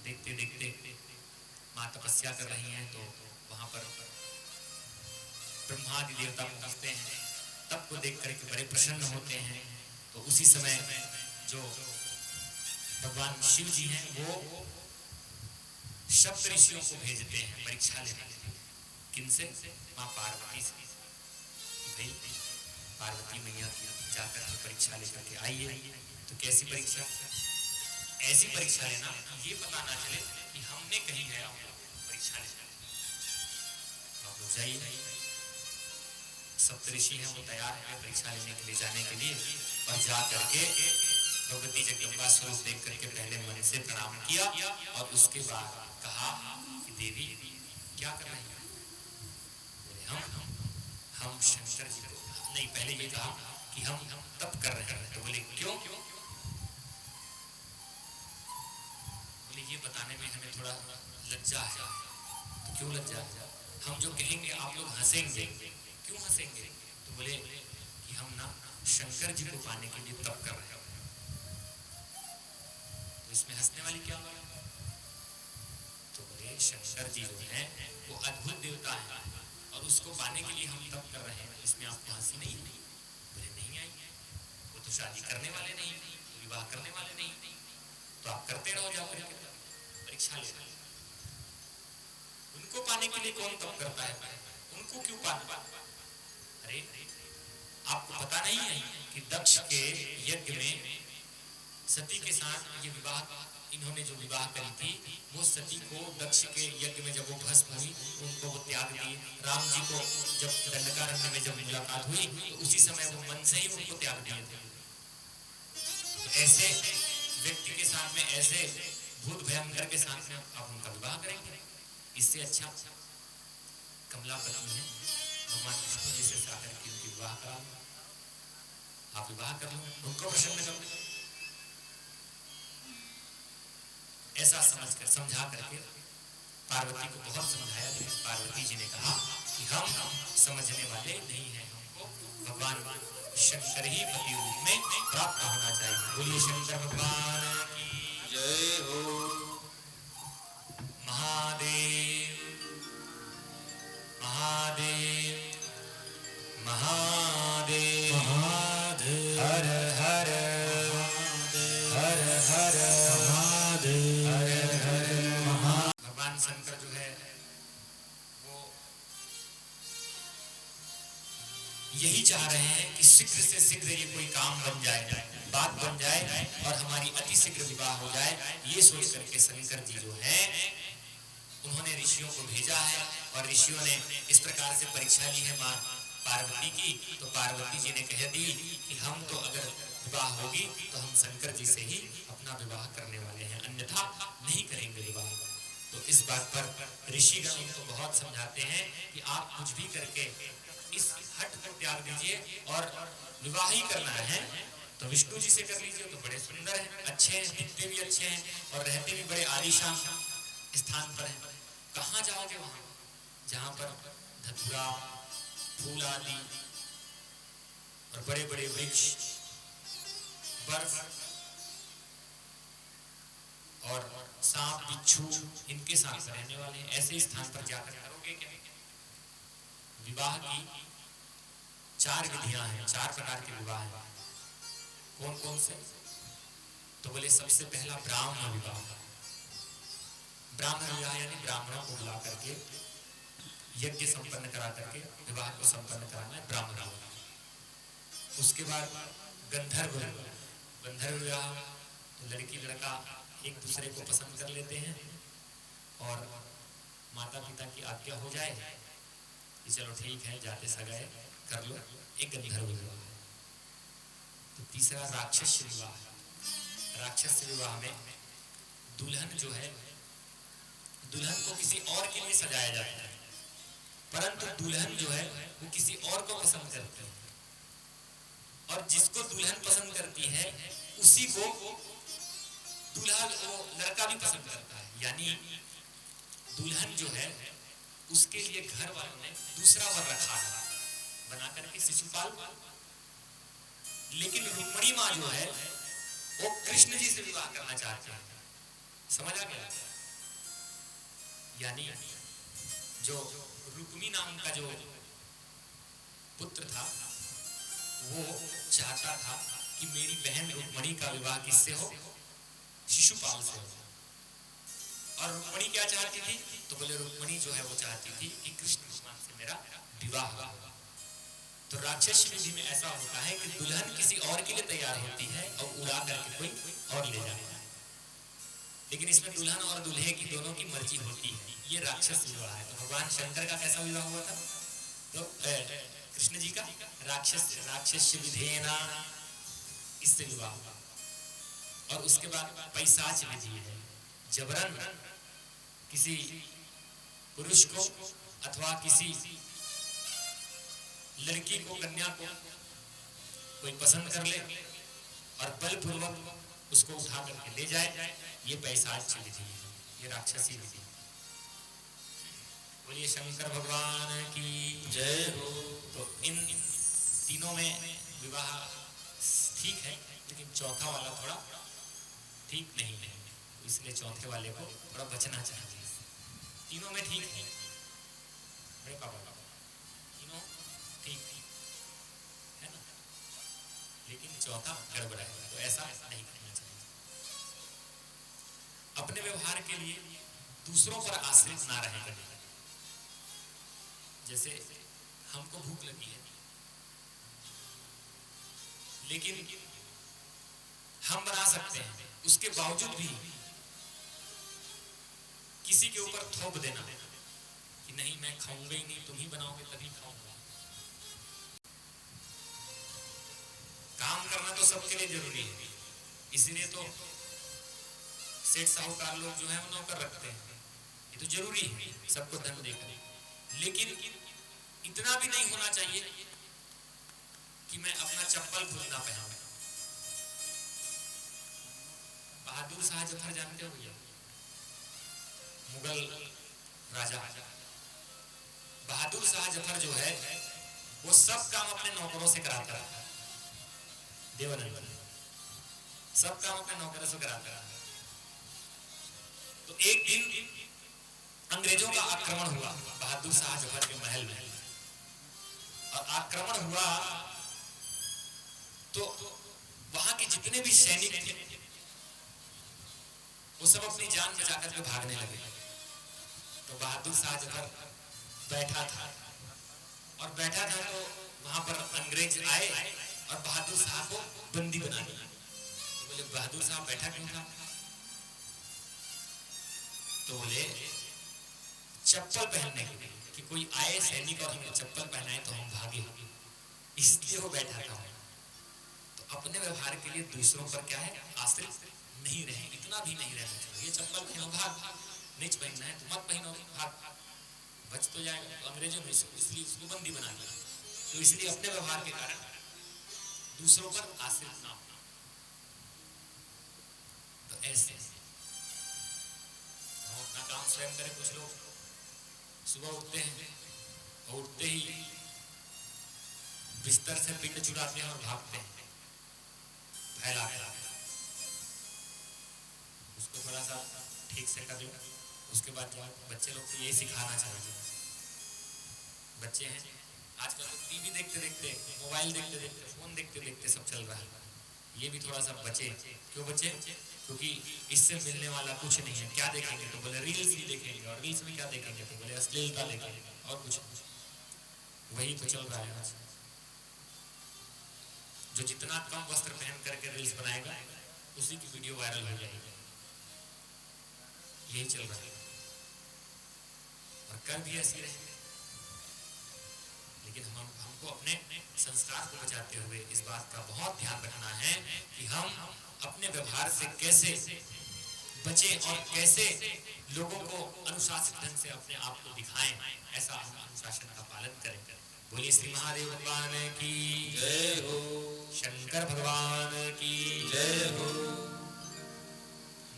देखते देखते माँ तपस्या कर रही हैं तो वहां पर ब्रह्मादि देवता पहुंचते हैं। तब को देख करके बड़े प्रसन्न होते हैं। तो उसी समय जो भगवान शिव जी हैं वो सप्त ऋषियों को भेजते हैं परीक्षा लेने। किनसे? माँ पार्वती से। भाई पार्वती मैया जाकर के परीक्षा लेकर के आइए। तो कैसी परीक्षा? ऐसी परीक्षा लेना ये पता ना चले कि हमने कहीं गया परीक्षा लेने। आप लोग जाइए, सप्त ऋषि हैं वो तैयार हैं परीक्षा लेने के लिए जाने के लिए। और जा करके भगवती जगदम्बा स्वरूप देख करके पहले मन से प्रणाम किया और उसके बाद कहा कि देवी क्या कर रही हैं? बोले हम शंकर जी को नहीं, पहले ये कहा कि हम तप कर रहे हैं। तो बोले क्यों? बोले ये बताने में हमें थोड़ा लज्जा है। तो क्यों लज्जा है? हम जो कहेंगे आप लोग हंसेंगे। क्यों हंसेंगे? तो बोले कि हम ना शंकर जी को पाने के लिए तप कर रहे हैं। तो इसमें हंसने वाली क्या बात? तो बोले शंकर जी जो हैं वो अद्भुत देवता है और उसको पाने के लिए हम तप कर रहे हैं, इसमें आपको हंसी नहीं? बोले नहीं आई, वो तो शादी करने वाले नहीं, विवाह करने वाले नहीं, तो आप करते रहो जाकर के परीक्षा ले। उनको पाने के लिए कौन तप करता है? उनको क्यों पाना? अरे आपको पता नहीं है कि दक्ष के यज्ञ में सती के साथ ये विवाह, इन्होंने जो विवाह करी थी वो सती को दक्ष के यज्ञ में जब वो भस्म हुई उनको वो त्याग दी। राम जी को जब दंडकारण्य में जब मुलाकात हुई तो उसी समय वो मन से ही उनको त्याग दिए थे। तो ऐसे व्यक्ति के साथ में, ऐसे भूत भयंकर के साथ में आप उनका विवाह करेंगे? इससे अच्छा कमलापति है भगवान विष्णु जी से जाकर के उनकी विवाह करा, आप विवाह कर लो, उनको प्रसन्न कर लो। ऐसा समझा करके पार्वती को बहुत समझाया, लेकिन पार्वती जी ने कहा कि हम समझने वाले नहीं हैं, हमको भगवान शंकर ही पति रूप में प्राप्त होना चाहिए। बोलिए शंकर भगवान की जय हो। महादेव महादेव महादेव महादेव हर हर हर हर महादेव हर हर। भगवान शंकर जो है वो यही चाह रहे हैं कि शीघ्र से शीघ्र ये कोई काम बन जाए, बात बन जाए और हमारी अति शीघ्र विवाह हो जाए। ये सोच करके शंकर जी जो है उन्होंने ऋषियों को भेजा है और ऋषियों ने इस प्रकार से परीक्षा ली है माँ पार्वती की। तो पार्वती जी ने कह दी कि हम तो अगर विवाह होगी तो हम शंकर जी से ही अपना विवाह करने वाले हैं, अन्यथा नहीं करेंगे विवाह। तो इस बात पर ऋषिगण उनको बहुत समझाते हैं कि आप कुछ भी करके इस हट को त्याग दीजिए और विवाह ही करना है तो विष्णु जी से कर लीजिए, तो बड़े सुंदर हैं, अच्छे हैं, दिखते भी अच्छे हैं और रहते भी बड़े आलीशान स्थान पर हैं। कहाँ जाओगे? वहां जहां पर धतूरा फूल आदि और बड़े बड़े वृक्ष, बर्फ और सांप बिच्छू इनके साथ रहने वाले हैं, ऐसे स्थान पर जाकर करोगे क्या? विवाह की 4 विधियां हैं, 4 प्रकार के विवाह हैं। कौन कौन से? तो बोले सबसे पहला ब्राह्मण विवाह। ब्राह्मण विवाह यानी ब्राह्मणों को बुला करके यज्ञ संपन्न करा करके विवाह को संपन्न कराना है ब्राह्मण विवाह। उसके बाद गंधर्व विवाह। गंधर्व विवाह तो लड़की लड़का एक दूसरे को पसंद कर लेते हैं और माता पिता की आज्ञा हो जाए कि चलो ठीक है जाते सगाए कर लो, एक गंधर्व विवाह। तो तीसरा राक्षस विवाह। राक्षस विवाह में दुल्हन जो है, दुल्हन को किसी और के लिए सजाया जाता है, परंतु दुल्हन जो है वो किसी और को पसंद करती है और जिसको दुल्हन पसंद करती है उसी को दूल्हा वो लड़का भी पसंद करता है। यानी दुल्हन जो है उसके लिए घर वालों ने दूसरा वर रखा है बना करके शिशुपाल। लेकिन रुक्मिणी माँ जो है वो कृष्ण जी से विवाह करना चाहते हैं। समझ आ गया? यानी जो रुक्मी नाम का जो पुत्र था वो चाहता था कि मेरी बहन रुक्मिणी का विवाह किससे हो? शिशुपाल से हो। और रुक्मिणी क्या चाहती थी? तो बोले रुक्मिणी जो है वो चाहती थी कि कृष्ण भगवान से मेरा विवाह होगा। तो राक्षस विधि में ऐसा होता है कि दुल्हन किसी और के लिए तैयार होती है और उड़ा करके कोई और ले जाता है, लेकिन इसमें दुल्हन और दूल्हे की दोनों की मर्जी होती है। ये राक्षस विवाह है। तो भगवान शंकर का कैसा विवाह हुआ था? तो कृष्ण जी का राक्षस विधेना इससे विवाह हुआ। और उसके बाद पैशाच विधि है, जबरन किसी पुरुष को अथवा किसी लड़की को, कन्या को कोई पसंद कर ले और बलपूर्वक उसको उठा करके ले जाए, ये पैशाच विधि है, ये राक्षसी विधि। बोलिए शंकर भगवान की जय हो। तो इन तीनों में विवाह ठीक है, लेकिन चौथा वाला थोड़ा ठीक नहीं है, इसलिए चौथे वाले को थोड़ा बचना चाहिए। तीनों में ठीक है मेरे पापा, तीनों ठीक है ना, लेकिन चौथा गड़बड़ है, तो ऐसा नहीं करना चाहिए। अपने व्यवहार के लिए दूसरों पर आश्रित ना रहे कभी। जैसे हमको भूख लगी है लेकिन हम बना सकते हैं, उसके बावजूद भी किसी के ऊपर थोप देना कि नहीं मैं खाऊंगा ही नहीं, तुम ही बनाओगे तभी खाऊंगा। काम करना तो सबके लिए जरूरी है, इसीलिए तो सेठ साहूकार लोग जो है वो नौकर रखते हैं, ये तो जरूरी है सबको धन देकर। लेकिन इतना भी नहीं होना चाहिए कि मैं अपना चप्पल खुद ना पहनूं। बहादुर शाह जफर जानते हो भैया? मुगल राजा बहादुर शाह जफर जो है वो सब काम अपने नौकरों से कराता रहा। देवानंद सब काम अपने नौकरों से कराता रहा। तो एक दिन अंग्रेजों का आक्रमण हुआ बहादुर शाह जफर के महल में, और आक्रमण हुआ तो वहां के जितने भी सैनिक थे वो सब अपनी जान बचा करके भागने लगे। तो बहादुर शाह जफर बैठा था तो वहां पर अंग्रेज आए और बहादुर शाह को बंदी बना दिया। तो बोले बहादुर शाह बैठा क्यों था? तो बोले चप्पल पहनने के लिए, कि कोई आए सैनिक और हमें चप्पल पहनाए तो हम भागे, इसलिए वो बैठा था। तो अपने व्यवहार के लिए दूसरों पर क्या है, आश्रित नहीं रहे, इतना भी नहीं रहना चाहिए। ये चप्पल पहनो भाग, नीच पहनना है तो मत पहनो भाग, बच तो जाएगा। तो अंग्रेजों ने इसलिए उसको बंदी बना दिया। तो इसलिए अपने व्यवहार के कारण दूसरों पर आश्रित ना होना। तो ऐसे हम अपना काम स्वयं करें। कुछ लोग सुबह उठते हैं और उठते ही बिस्तर से पिंड चुराते हैं और भागते हैं फैला कर। उसको थोड़ा सा ठीक से कर लो। उसके बाद बच्चे लोग को यही सिखाना चाहिए। बच्चे हैं आजकल तो टीवी देखते देखते, मोबाइल देखते देखते, फोन देखते देखते सब चल रहा है। ये भी थोड़ा सा बचे। क्यों बचे? क्योंकि इससे मिलने वाला कुछ नहीं है। क्या देखेंगे? तो बोले रील्स ही देखेंगे, और रील्स में क्या देखेंगे? तो बोले अश्लीलता देखेंगे, और कुछ वही तो चल रहा है आज। जो जितना कम वस्त्र पहन करके रील्स बनाएगा उसी की वीडियो वायरल हो जाएगी। यही चल रहा है और कर भी ऐसी रहे। लेकिन हमको अपने संस्कार को बचाते हुए इस बात का बहुत ध्यान रखना है कि हम अपने व्यवहार से कैसे बचें और कैसे लोगों को अनुशासित ढंग से अपने आप को दिखाएं। ऐसा हम अनुशासन का पालन करें। बोलिए श्री महादेव भगवान की जय हो, शंकर भगवान की जय हो।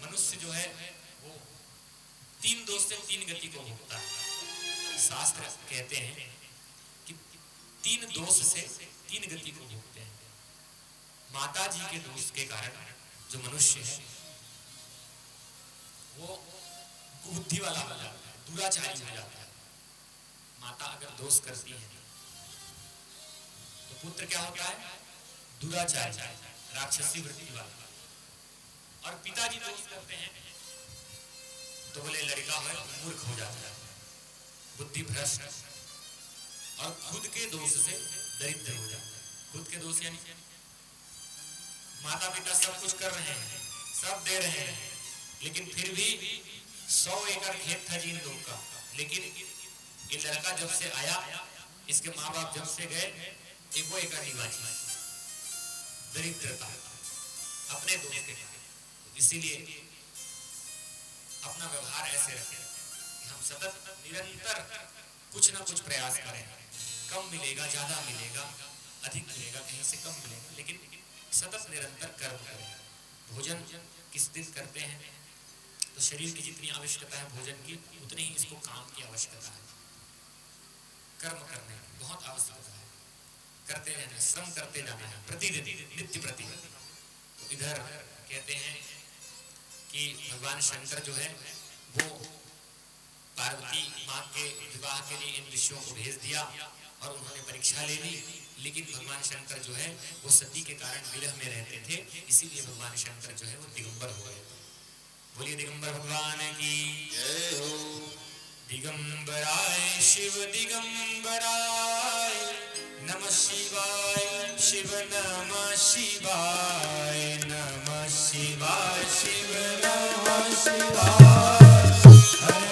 मनुष्य जो है वो 3 दोष से 3 गति को भोगता है। शास्त्र कहते हैं कि 3 दोष से 3 गति को भोगते हैं। माता जी के दोष के कारण जो मनुष्य है वो बुद्धि वाला हो जाता है, दुराचारी हो जाता है। माता अगर दोष करती है तो पुत्र क्या होता है? दुराचारी, राक्षसी वृत्ति वाला। और पिताजी दोष करते हैं तो बोले लड़का है मूर्ख हो जाता है, बुद्धि भ्रष्ट, और खुद के दोष से दरिद्र हो जाता है। खुद के दोष यानी माता पिता सब कुछ कर रहे हैं, सब दे रहे हैं, लेकिन फिर भी 100 एकड़ खेत था जिन लोग का, लेकिन ये लड़का जब से आया, इसके माँ बाप जब से गए, 1 एकड़ नहीं बची। दरिद्रता अपने दोष के कारण। इसीलिए अपना व्यवहार ऐसे रखें कि हम सतत निरंतर कुछ ना कुछ प्रयास करें। कम मिलेगा, ज्यादा मिलेगा, अधिक मिलेगा, कहीं से कम मिलेगा, लेकिन सतत निरंतर कर्म करें। भोजन किस दिन करते हैं तो शरीर की जितनी आवश्यकता है भोजन की, उतनी ही इसको काम की आवश्यकता है। कर्म करने की बहुत आवश्यकता है। करते रहना, श्रम करते जाना है प्रतिदिन, नित्य प्रति। तो इधर कहते हैं कि भगवान शंकर जो है वो पार्वती माँ के विवाह के लिए इन ऋषियों को भेज दिया और उन्होंने परीक्षा ले ली। लेकिन भगवान शंकर जो है वो सती के कारण विरह में रहते थे, इसीलिए भगवान शंकर जो है वो दिगंबर हो गए। बोलिए दिगंबर भगवान की जय हो। दिगंबराय शिव दिगंबराय नमः शिवाय शिव नमः शिवाय नमः शिवाय शिव नमः शिवाय हर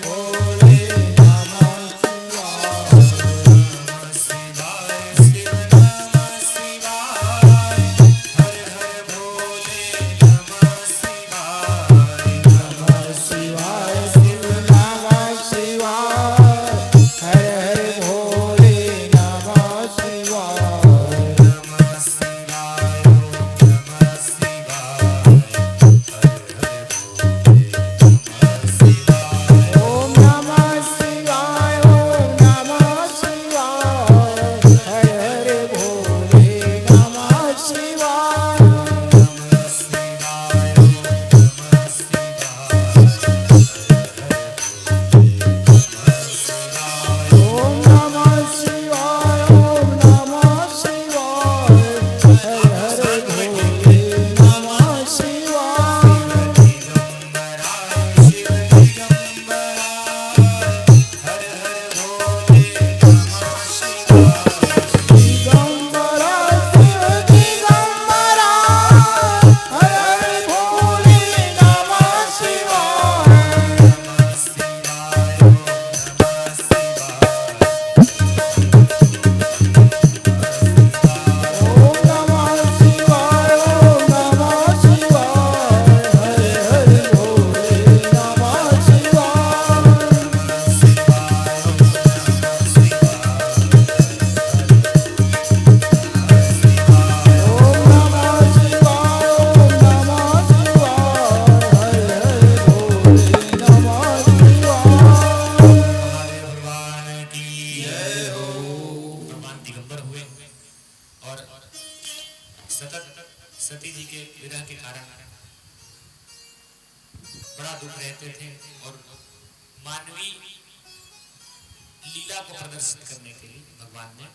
भोले नमः शिवाय शिव नमः शिवाय हर हर भोले नमः शिवाय नमः शिवाय शिव नमः शिवाय हर हर भोले नमः शिवाय नमः शिवाय नमः शिवाय हर हर भोले जय हो। भगवान दिगंबर हुए और सतत सती जी के विरह के कारण बड़ा दुख रहते थे और मानवीय लीला को प्रदर्शित करने के लिए भगवान ने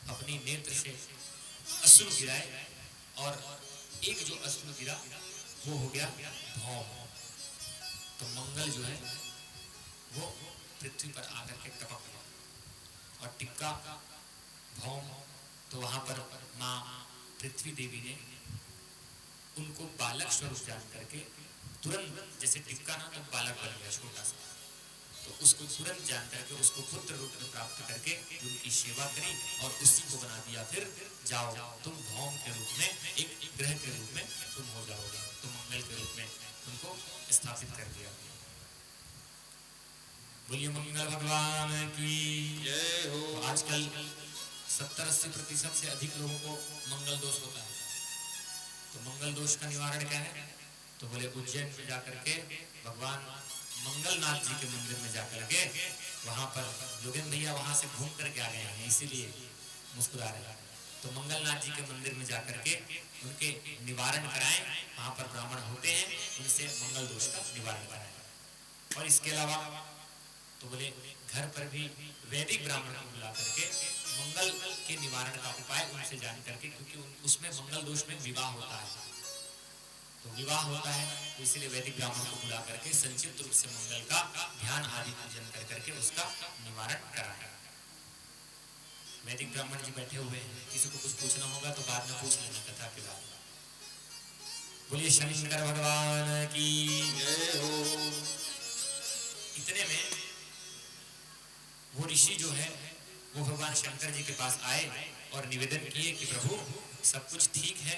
अपनी नेत्र से अश्रु गिराए और एक जो अश्रु गिरा वो हो गया भौम। तो मंगल जो है वो पृथ्वी पर आकर के टपक गया और टिक्का भौम। तो वहां पर माँ पृथ्वी देवी ने उनको बालक स्वरूप जान करके तुरंत, जैसे टिक्का ना तो बालक बन गया छोटा सा, तो उसको तुरंत जान करके उसको पुत्र रूप में प्राप्त करके उनकी सेवा करी और उसी को बना दिया फिर जाओ तुम भौम के रूप में, एक ग्रह के रूप में तुम हो जाओगे। तो मंगल के रूप में उनको स्थापित कर दिया। बोलिए मंगल भगवान की जय हो। तो आजकल 70-80% से अधिक लोगों को मंगल दोष होता है। तो मंगल दोष का निवारण क्या है? तो बोले उज्जैन में जाकर के भगवान मंगलनाथ जी के मंदिर में जाकर के, वहां पर योगेंद्र भैया वहां से घूम करके आ गए हैं इसीलिए मुस्कुरा रहे हैं। तो मंगलनाथ जी के मंदिर में जाकर के उनके निवारण कराएं, वहां पर ब्राह्मण होते हैं, उनसे मंगल दोष का निवारण कराएं। और इसके अलावा तो बोले घर पर भी वैदिक ब्राह्मण को बुला करके मंगल के निवारण का उपाय उनसे जान करके, क्योंकि उसमें मंगल दोष में विवाह होता है, तो विवाह होता है, तो इसलिए वैदिक ब्राह्मण को बुला करके संक्षिप्त रूप से मंगल का ध्यान आदि पूजन कर करके उसका निवारण कराया। वैदिक ब्राह्मण जी बैठे हुए हैं, किसी को कुछ पूछना होगा तो बाद में पूछ लेना कथा के बाद। बोलिए शंकर भगवान की जय हो। इतने में वो ऋषि जो है वो भगवान शंकर जी के पास आए और निवेदन किए कि प्रभु सब कुछ ठीक है,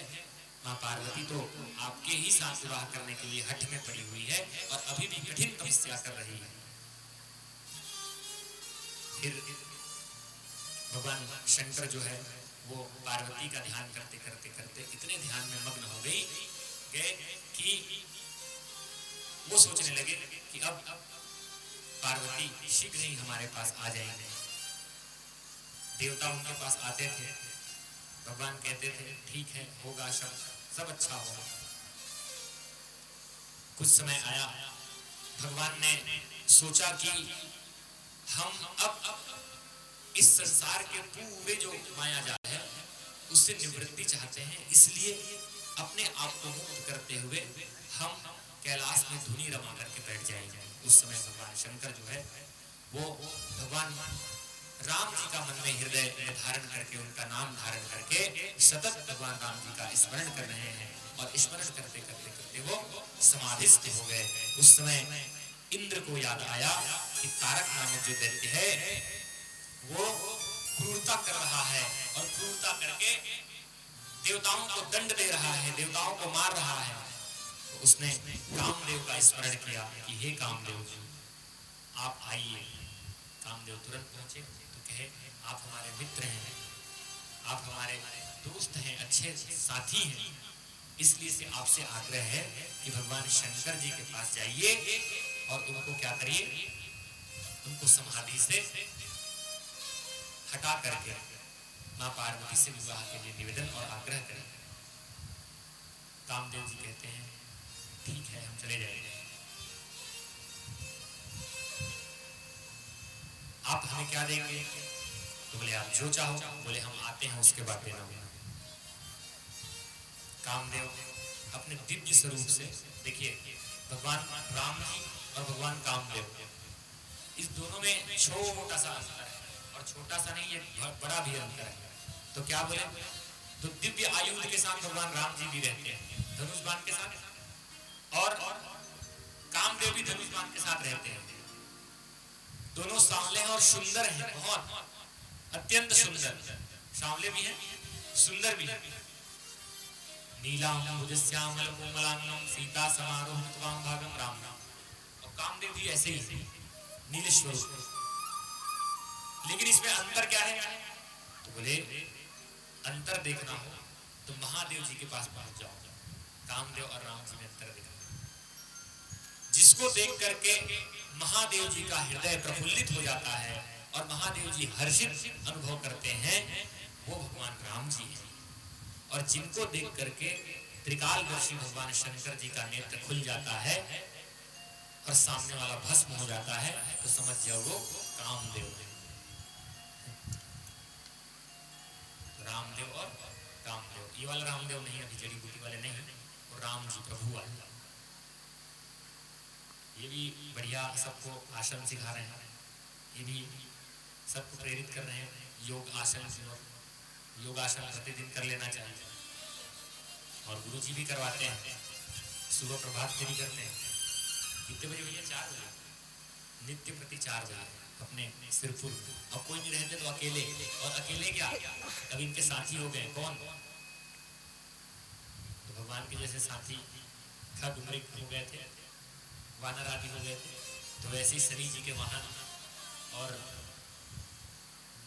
माँ पार्वती तो आपके ही साथ विवाह करने के लिए हठ में पड़ी हुई है और अभी भी कठिन तपस्या कर रही है। फिर भगवान शंकर जो है वो पार्वती का ध्यान करते करते करते इतने ध्यान में मग्न हो गए कि वो सोचने लगे कि अब पार्वती शीघ्र ही हमारे पास आ जाएंगे। देवता उनके पास आते थे, भगवान कहते थे ठीक है होगा, सब अच्छा होगा। कुछ समय आया, भगवान ने सोचा कि हम अब इस संसार के पूरे जो माया जाल है उससे निवृत्ति चाहते हैं, इसलिए अपने आप को मुक्त करते हुए हम कैलाश में धुनी रमा करके बैठ जाएंगे। उस समय भगवान शंकर जो है वो भगवान राम जी का मन में हृदय में धारण करके, उनका नाम धारण करके सतत भगवान राम जी का स्मरण कर रहे हैं और स्मरण करते करते करते वो समाधिस्थ हो गए। उस समय इंद्र को याद आया कि तारक नामक जो दैत्य है वो क्रूरता कर रहा है और क्रूरता करके देवताओं को दंड दे रहा है, देवताओं को मार रहा है। तो उसने कामदेव का स्मरण किया कि हे कामदेव जी आप आइए। कामदेव तुरंत पहुंचे तो कहे आप हमारे मित्र हैं, आप हमारे दोस्त हैं, अच्छे साथी हैं, इसलिए से आपसे आग्रह है कि भगवान शंकर जी के पास जाइए और उनको क्या करिए, उनको समाधि से हटा करके मां पार्वती से विवाह के लिए निवेदन और आग्रह करें। कामदेव जी कहते हैं ठीक है हम चले जाएंगे, आप हमें क्या देंगे? तो बोले आप जो चाहो। बोले हम आते हैं उसके बाद देना होगा। कामदेव अपने दिव्य स्वरूप से, देखिए भगवान राम जी और भगवान कामदेव इस दोनों में छोटा सा अंतर है, और छोटा सा नहीं ये बड़ा भी अंतर है। तो क्या बोले, तो दिव्य आयुध के साथ भगवान राम जी भी रहते हैं, धनुष बाण के साथ, और कामदेव भी धनुष बाण के साथ रहते हैं। दोनों सांवले और सुंदर हैं, बहुत अत्यंत सुंदर, सांवले भी हैं सुंदर भी हैं। नीलांबुजश्यामल कोमलांगम सीता समारोहितवाम भागम राम। और कामदेव भी ऐसे ही नील स्वरूप। लेकिन इसमें अंतर क्या है? तो बोले अंतर देखना हो तो महादेव जी के पास पहुंच जाओ। कामदेव और राम जी में अंतर देखना, जिसको देख करके महादेव जी का हृदय प्रफुल्लित हो जाता है और महादेव जी हर्षित अनुभव करते हैं, वो भगवान राम जी हैं। और जिनको देख करके त्रिकालदर्शी भगवान शंकर जी का नेत्र खुल जाता है और सामने वाला भस्म हो जाता है, तो समझ जाओ वो कामदेव है। रामदेव और कामदेव, ये वाला रामदेव नहीं, अभी जड़ी बूटी वाले नहीं, और राम जी प्रभु वाले। ये भी बढ़िया सबको आसन सिखा रहे हैं, ये भी सबको प्रेरित कर रहे हैं योग आसन, योगासन प्रतिदिन कर लेना चाहिए। और गुरु जी भी करवाते हैं, सुबह प्रभात फेरी करते हैं। कितने बजे भैया? 4 बजे, नित्य प्रति 4 बजे अपने सिरपुर। और कोई नहीं रहते तो अकेले, और अकेले क्या, अब इनके साथी हो गए। कौन? तो भगवान के जैसे साथी खग मृग हो गए थे, वानर आदि हो गए थे, तो वैसे ही शनि जी के वाहन और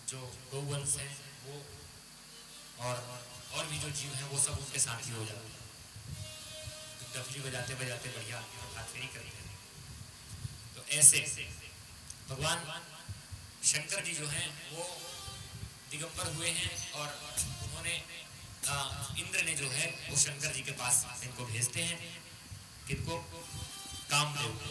जो गौवंश हैं वो और भी जो जीव हैं वो सब उनके साथी हो जाते हैं। डफली बजाते बजाते बढ़िया प्रभात फेरी करते हैं। तो ऐसे भगवान शंकर जी जो हैं वो दिगंबर हुए हैं, और उन्होंने इंद्र ने जो है वो शंकर जी के पास इनको भेजते हैं, किनको? कामदेव को।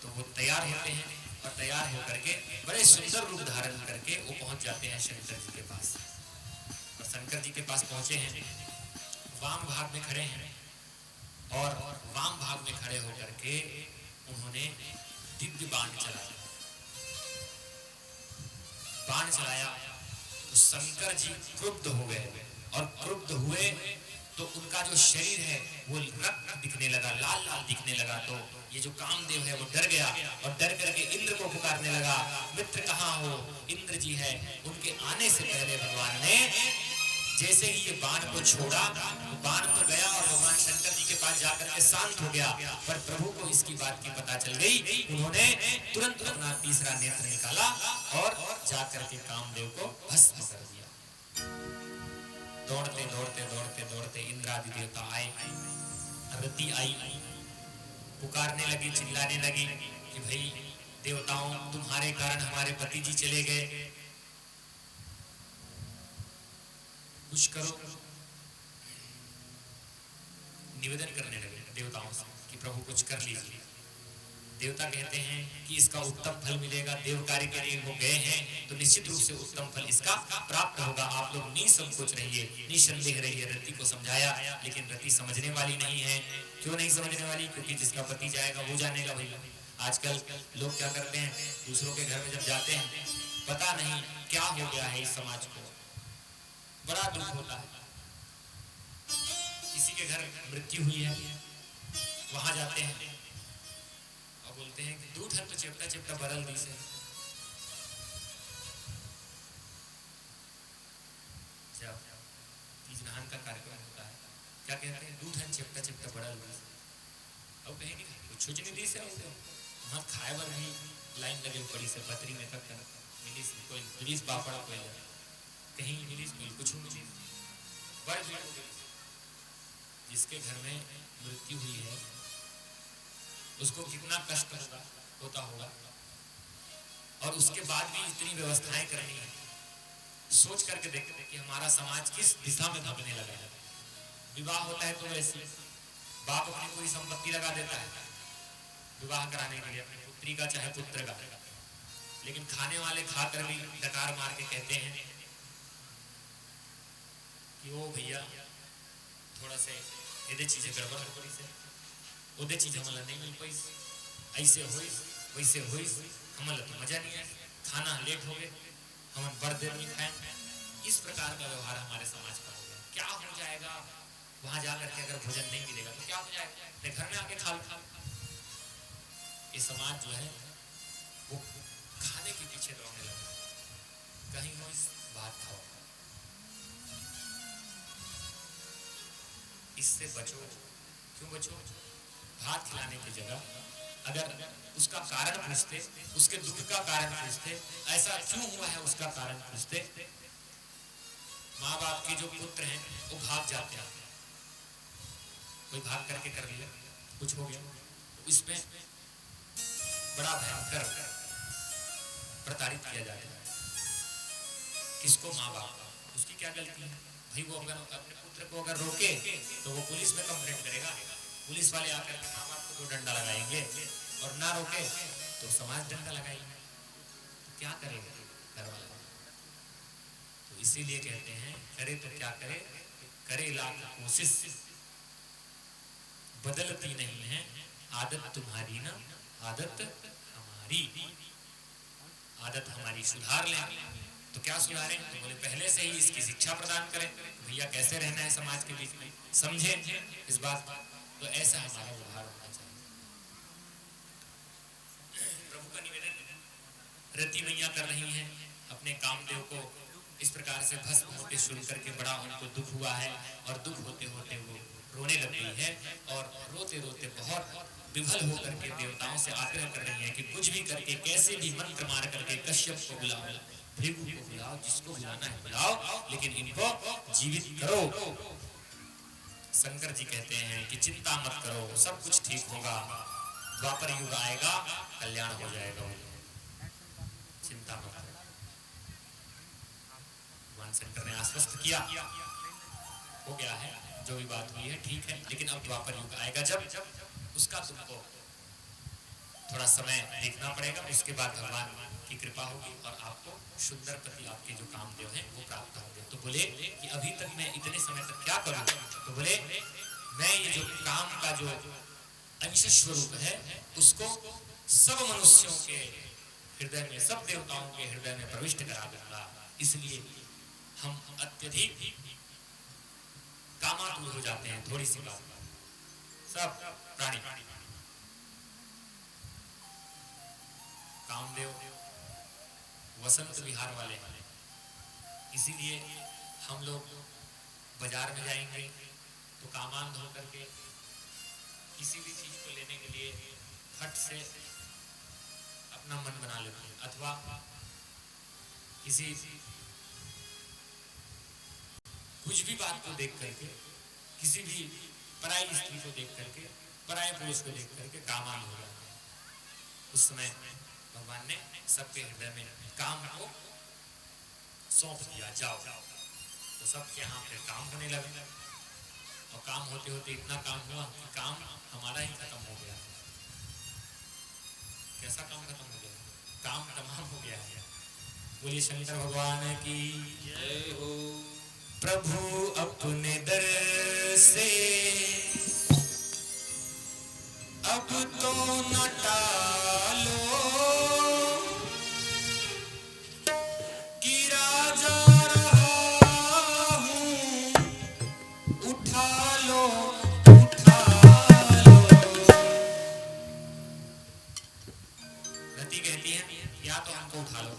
तो वो तैयार होते हैं, और तैयार होकर के बड़े सुंदर रूप धारण करके वो पहुंच जाते हैं शंकर जी के पास। और शंकर जी के पास पहुंचे हैं, वाम भाग में खड़े हैं, और वाम भाग में खड़े होकर के उन्होंने दिव्य बाण चलाया। बाण चलाया तो शंकर जी क्रुद्ध हो गए, और क्रुद्ध हुए तो उनका जो शरीर है वो रक्त दिखने लगा, लाल लाल दिखने लगा। तो ये जो कामदेव है वो डर गया, और डर करके इंद्र को पुकारने लगा, मित्र कहाँ हो? इंद्र जी है। उनके आने से पहले भगवान ने जैसे ही ये बाण को छोड़ा, बाण तो गया और भगवान शंकर जी के पास जाकर के शांत हो गया। पर प्रभु को इसकी बात की पता चल गई, उन्होंने तुरंत अपना तीसरा नेत्र निकाला और जाकर के कामदेव को भस्म कर दिया। दौड़ते दौड़ते दौड़ते दौड़ते इंद्र आदि देवता आए, रति आई, पुकारने लगी, चिल्लाने लगी कि भाई देवताओं, तुम्हारे कारण हमारे पति जी चले गए, कुछ करो। निवेदन करने लगे देवताओं से कि प्रभु कुछ कर लीजिए। देवता कहते हैं कि इसका उत्तम फल मिलेगा, देव कार्य के लिए वो गए हैं तो निश्चित रूप से उत्तम फल इसका प्राप्त होगा। आप लोग निसंकोच रहिए, निसंदेह रहिए। रति को समझाया, लेकिन रति समझने वाली नहीं है। क्यों नहीं समझने वाली? क्योंकि जिसका पति जाएगा वो जानेगा भैया। आजकल लोग क्या करते हैं, दूसरों के घर में जब जाते हैं, पता नहीं क्या हो गया है इस समाज को, बड़ा दुख होता है। किसी के घर मृत्यु हुई है, वहां जाते हैं और बोलते हैं कि दूध है तो चिपटा चिपटा बरल दी से। जब तीज नहान का कार्यक्रम होता है, क्या कहते हैं? दूध है चिपटा चिपटा बरल दी से। अब कहेंगे कुछ नहीं दी से, वहां खाए बर भी लाइन लगे पड़ी से, पतरी में तक मिली कोई मिलीस पापड़ा, कोई कहीं मिलीस, कोई कुछ मिली, बड़ भीड़ हो गई। जिसके घर में मृत्यु हुई है उसको कितना कष्ट होता होगा, और उसके बाद भी इतनी व्यवस्थाएं करनी है। सोच करके देखते कि हमारा समाज किस दिशा में भागने लगा है। विवाह होता है तो वैसे बाप अपनी पूरी संपत्ति लगा देता है विवाह कराने के लिए, अपनी पुत्री का चाहे पुत्र का, लेकिन खाने वाले खाकर भी डकार मार के कहते हैं कि ओ भैया थोड़ा से ये चीजें गड़बड़ हो पड़ी से, ओदे चीज हमला नहीं मिल पाई, ऐसे होई वैसे होई, हमला तो मजा नहीं आया, खाना लेट हो गए, हम बड़ देर नहीं खाए। इस प्रकार का व्यवहार हमारे समाज का हो गया। क्या हो जाएगा वहां जाकर के? अगर भोजन नहीं मिलेगा तो क्या हो जाएगा? अपने घर में आके खा लो। ये समाज जो है वो खाने के पीछे दौड़ने लगा। कहीं हो भात खाओ, इससे बचो। क्यों बचो? भात खिलाने की जगह अगर उसका कारण पूछते, उसके दुख का कारण पूछते, ऐसा क्यों हुआ है उसका कारण पूछते, माँ बाप के जो पुत्र हैं वो भाग जाते हैं। कोई भाग करके कर लिया, कुछ हो गया, इसमें बड़ा भयंकर प्रताड़ित किया जाता है। किसको? माँ बाप को। उसकी क्या गलती है भाई? वो अगर अपने पुत्र को अगर रोके तो वो पुलिस में कंप्लेंट करेगा, पुलिस वाले आकर के माँ बाप को 2 डंडा लगाएंगे, और ना रोके तो समाज डंडा लगाएंगे। तो क्या करेगा घर वाला? तो इसीलिए कहते हैं करे तो क्या करे, करे लाख कोशिश, बदलती नहीं है आदत तुम्हारी ना आदत हमारी। आदत हमारी सुधार लें। तो क्या सुधारें? तो बोले पहले से ही इसकी शिक्षा प्रदान करें, भैया कैसे रहना है समाज के बीच में, समझें इस बात। तो ऐसा हमारा व्यवहार होना चाहिए। प्रभु का निवेदन रति मैया कर रही हैं अपने कामदेव को इस प्रकार से भस्म होते शुरू करके, बड़ा उनको दुख हुआ है, और दुख होते होते वो रोने लग गई है, और रोते रोते बहुत विफल होकर के देवताओं से आग्रह कर रही है कि कुछ भी करके कैसे भी मंत्र मार करके कश्यप को बुलाओ, भृगु को बुलाओ, जिसको बुलाना है बुलाओ, लेकिन इनको जीवित करो। शंकर जी कहते हैं कि चिंता मत करो, सब कुछ ठीक होगा, द्वापर युग आएगा, कल्याण हो जाएगा, चिंता मत करो। भगवान शंकर ने आश्वस्त किया, हो गया है, जो भी बात हुई है ठीक है, लेकिन अब द्वापर युग आएगा जब उसका तुमको थोड़ा समय देखना पड़ेगा, उसके बाद भगवान की कृपा होगी और आपको सुंदर पति आपके जो कामदेव हैं वो प्राप्त होंगे। तो बोले कि अभी तक मैं इतने समय तक क्या करूं? तो बोले मैं ये जो काम का जो अंश स्वरूप है उसको सब मनुष्यों के हृदय में, सब देवताओं के हृदय में प्रविष्ट करा दूंगा। इसलिए हम अत्यधिक कामातुर हो जाते हैं थोड़ी सी बात, सब प्राणी। कामदेव वसंत विहार वाले हैं, इसीलिए हम लोग बाजार में जाएंगे तो कामांध होकर के किसी भी चीज को लेने के लिए फट से अपना मन बना लेते हैं, अथवा किसी कुछ भी बात को देख करके, किसी भी पराई स्त्री को देख करके, पराये पुरुष को देख करके कामांध हो जाते हैं। उस समय भगवान ने सबके हृदय में काम को सौंप दिया, जाओ। तो सबके यहाँ पे काम होने लगे, और काम होते होते इतना काम हुआ कि काम हमारा ही खत्म हो गया। कैसा काम खत्म हो गया? काम तमाम हो गया है। बोलिए शंकर भगवान की जय हो। प्रभु अपने दर से अब तो न टालो, कि राजा रहा हूँ, उठा लो उठा लो। रति कहती है या तो हमको उठा लो।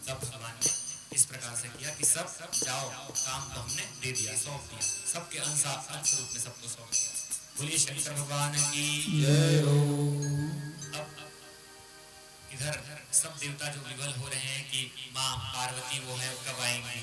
तब भगवान ने इस प्रकार से किया कि सब जाओ, काम तो हमने दे दिया, सौंप दिया, सबके अनुसार अंश रूप में सबको सौंप दिया। बोलिए शंकर भगवान की जय हो। अब इधर सब देवता जो विवल हो रहे हैं कि माँ पार्वती वो है कब आएंगी,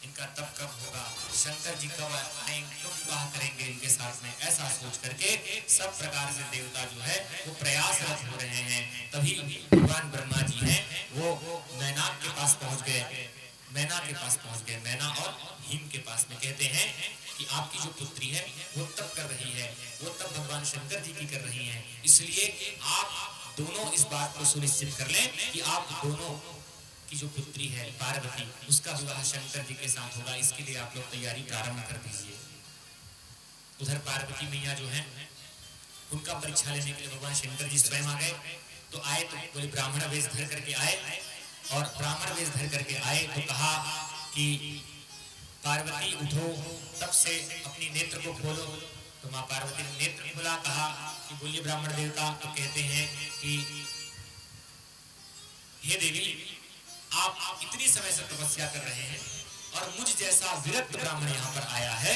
इनका तब कब होगा, शंकर जी कब आएंगे, कब विवाह करेंगे इनके साथ में, ऐसा सोच करके सब प्रकार से देवता जो है वो प्रयासरत हो रहे हैं। तभी भगवान ब्रह्मा जी हैं वो मैनाक के पास पहुंच गए, मैना के पास पहुंच गए, मैना और हिम के पास में। कहते हैं कि आपकी जो पुत्री है वो तब कर रही है, वो तब भगवान शंकर जी की कर रही हैं, इसलिए आप दोनों इस बात को सुनिश्चित कर लें कि आप दोनों की जो पुत्री है पार्वती, उसका विवाह शंकर जी के साथ होगा। इसके लिए आप लोग तैयारी प्रारंभ कर दीजिए। उधर पार्वती मैया जो है उनका परीक्षा लेने के लिए भगवान शंकर जी स्वयं आ गए। तो आए तो बोले ब्राह्मण वेश धर करके आए, और ब्राह्मण वेश धर करके आए तो कहा कि पार्वती उठो, तब से अपनी नेत्र को खोलो। तो माँ पार्वती ने नेत्र खोला, कहा कि बोलिए ब्राह्मण देवता। तो कहते हैं कि हे देवी, आप इतनी समय से तपस्या कर रहे हैं और मुझ जैसा विरक्त ब्राह्मण यहाँ पर आया है,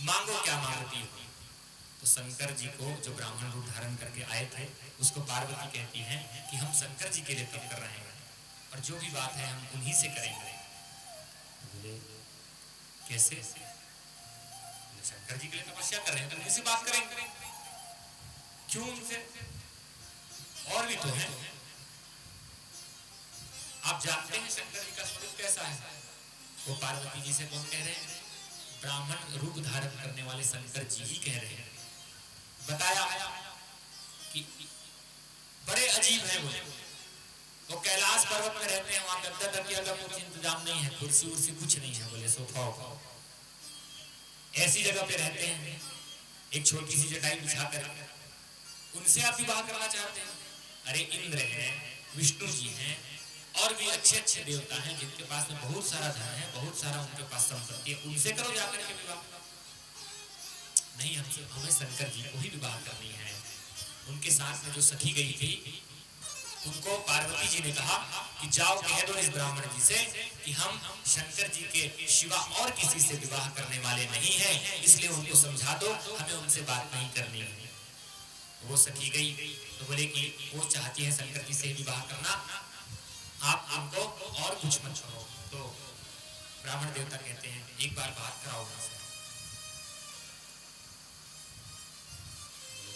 मांगो क्या मांगती हो। तो शंकर जी को जो ब्राह्मण रूप धारण करके आए थे उसको पार्वती कहती हैं कि हम शंकर जी के लिए तप कर रहे हैं और जो भी बात है हम उन्हीं से करेंगे। बोले कैसे? शंकर जी के लिए तपस्या कर रहे हैं तो उन्हीं से बात करेंगे, क्यों उनसे? और भी तो है, आप जानते हैं शंकर जी का स्वरूप कैसा है? वो पार्वती जी से कौन कह रहे हैं? ब्राह्मण रूप धारण करने वाले शंकर जी ही कह रहे हैं। बताया कि बड़े अजीब है वो कैलाश पर्वत में रहते हैं, वहां गद्दा तकिया का कुछ इंतजाम नहीं है, कुर्सी उर्सी कुछ नहीं है, बोले सोफा उफा ऐसी जगह पे रहते हैं, एक छोटी सी चटाई बिछाकर। उनसे आप विवाह करना चाहते हैं? अरे इंद्र हैं, विष्णु जी हैं, और भी अच्छे अच्छे देवता हैं जिनके पास में बहुत सारा धन है, बहुत सारा उनके पास संपत्ति है, उनसे करो जाकर के विवाह। नहीं, हमें शंकर जी को ही विवाह करनी है। उनके साथ में जो सखी गई थी उनको पार्वती जी ने कहा कि जाओ कह दो इस ब्राह्मण जी से कि हम शंकर जी के सिवा और किसी से विवाह करने वाले नहीं हैं, इसलिए उनको समझा दो, हमें उनसे बात नहीं करनी है। वो सखी गई तो बोले कि वो चाहती है शंकर जी से विवाह करना, आप उनको और कुछ मत करो। तो ब्राह्मण देवता कहते हैं एक बार बात कराओ उनसे।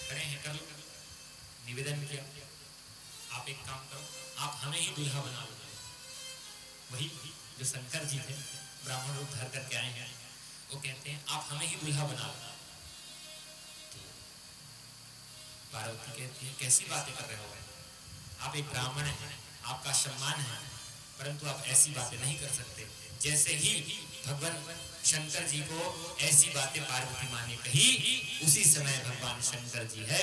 खड़े हैं, कर लो। निवेदन किया, आप एक काम करो, आप हमें ही दूल्हा बना लो। वही जो शंकर जी थे ब्राह्मण रूप धर करके आए हैं, वो कहते हैं आप हमें ही दूल्हा बना लो। पार्वती कहती है कैसी बातें कर रहे हो, आप एक ब्राह्मण हैं, आपका सम्मान है, परंतु आप ऐसी बातें नहीं कर सकते। जैसे ही भगवान शंकर जी को ऐसी बातें पार्वती माँ ने कही, उसी समय भगवान शंकर जी है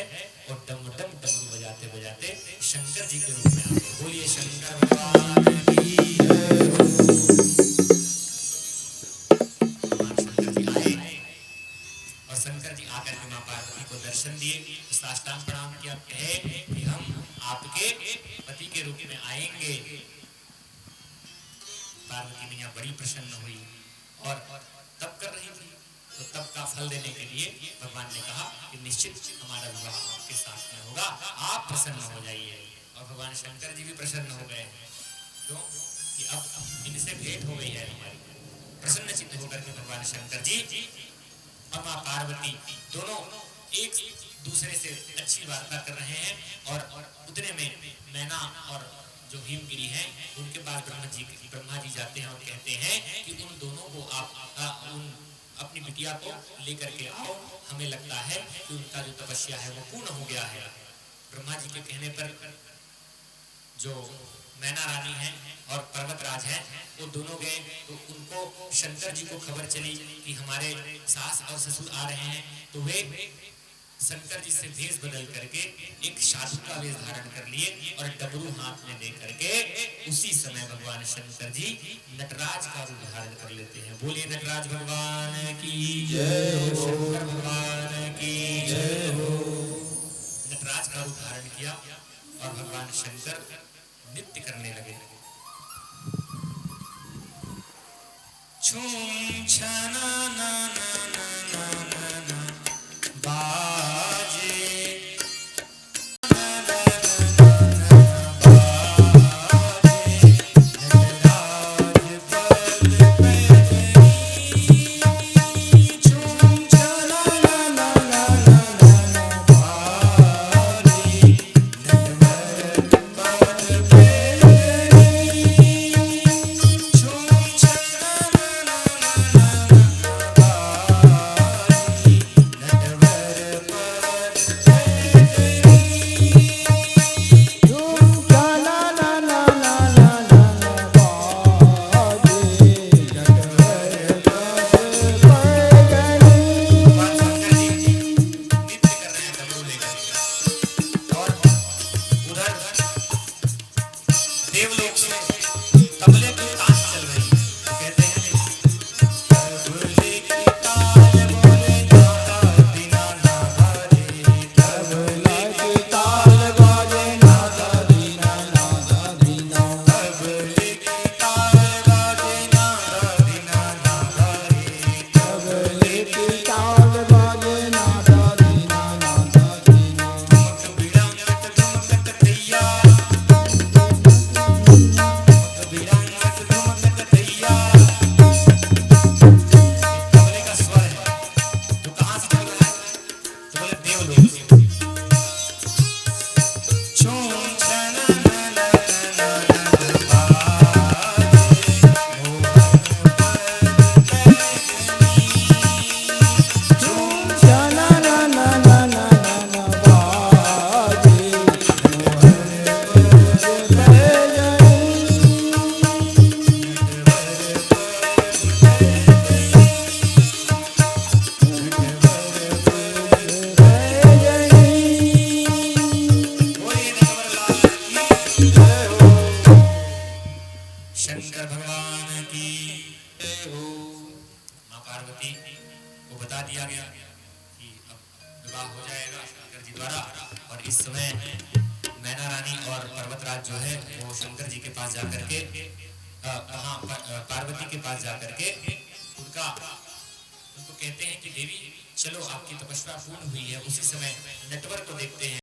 और डम डम डमरू बजाते बजाते शंकर जी के रूप में आ गए। बोलिए शंकर भगवान की जय। भगवान शंकर जी आए और शंकर जी आकर के माँ पार्वती को दर्शन दिए, साष्टांग प्रणाम किया, कहे कि हम आपके पति के रूप में आएंगे। पार्वती मैया बड़ी प्रसन्न हुई और तब कर रही थी, तो तब का फल देने के लिए भगवान ने कहा कि निश्चित हमारा विवाह आपके साथ में होगा, आप प्रसन्न हो जाइए। और भगवान शंकर जी भी प्रसन्न हो गए। क्यों? कि अब इनसे भेंट हो गई है हमारी। प्रसन्न चित्त होकर के भगवान शंकर जी और माँ पार्वती दोनों एक दूसरे से अच्छी वार्ता कर रहे हैं। और उतने में मैना और जो हिमगिरी है उनके पास ब्रह्मा जी जाते हैं और कहते हैं कि उन दोनों को आप उन अपनी बिटिया को लेकर के आओ, हमें लगता है कि उनका जो तपस्या है वो पूर्ण हो गया है। ब्रह्मा जी के कहने पर जो मैना रानी है और पर्वतराज है वो दोनों गए, तो उनको शंकर जी को खबर चली कि हमारे सास और ससुर आ रहे हैं, तो वे शंकर जी से भेष बदल करके एक साधु का वेश धारण कर लिए और डमरू हाथ में दे करके उसी समय भगवान शंकर जी नटराज का रूप धारण कर लेते हैं। बोलिए नटराज भगवान की जय हो, शंकर भगवान की जय हो। नटराज का रूप धारण किया और भगवान शंकर नृत्य करने लगे। छूम छना ना ना ना ना ना ना बाजे भगवान की जय हो। माँ पार्वती को बता दिया गया कि अब विवाह हो जाएगा शंकर जी द्वारा। और इस समय मैना रानी और पर्वतराज जो है वो शंकर जी के पास जाकर के पार्वती के पास जाकर के उनको कहते हैं कि देवी चलो आपकी तपस्या पूर्ण हुई है। उसी समय नटवर को देखते हैं।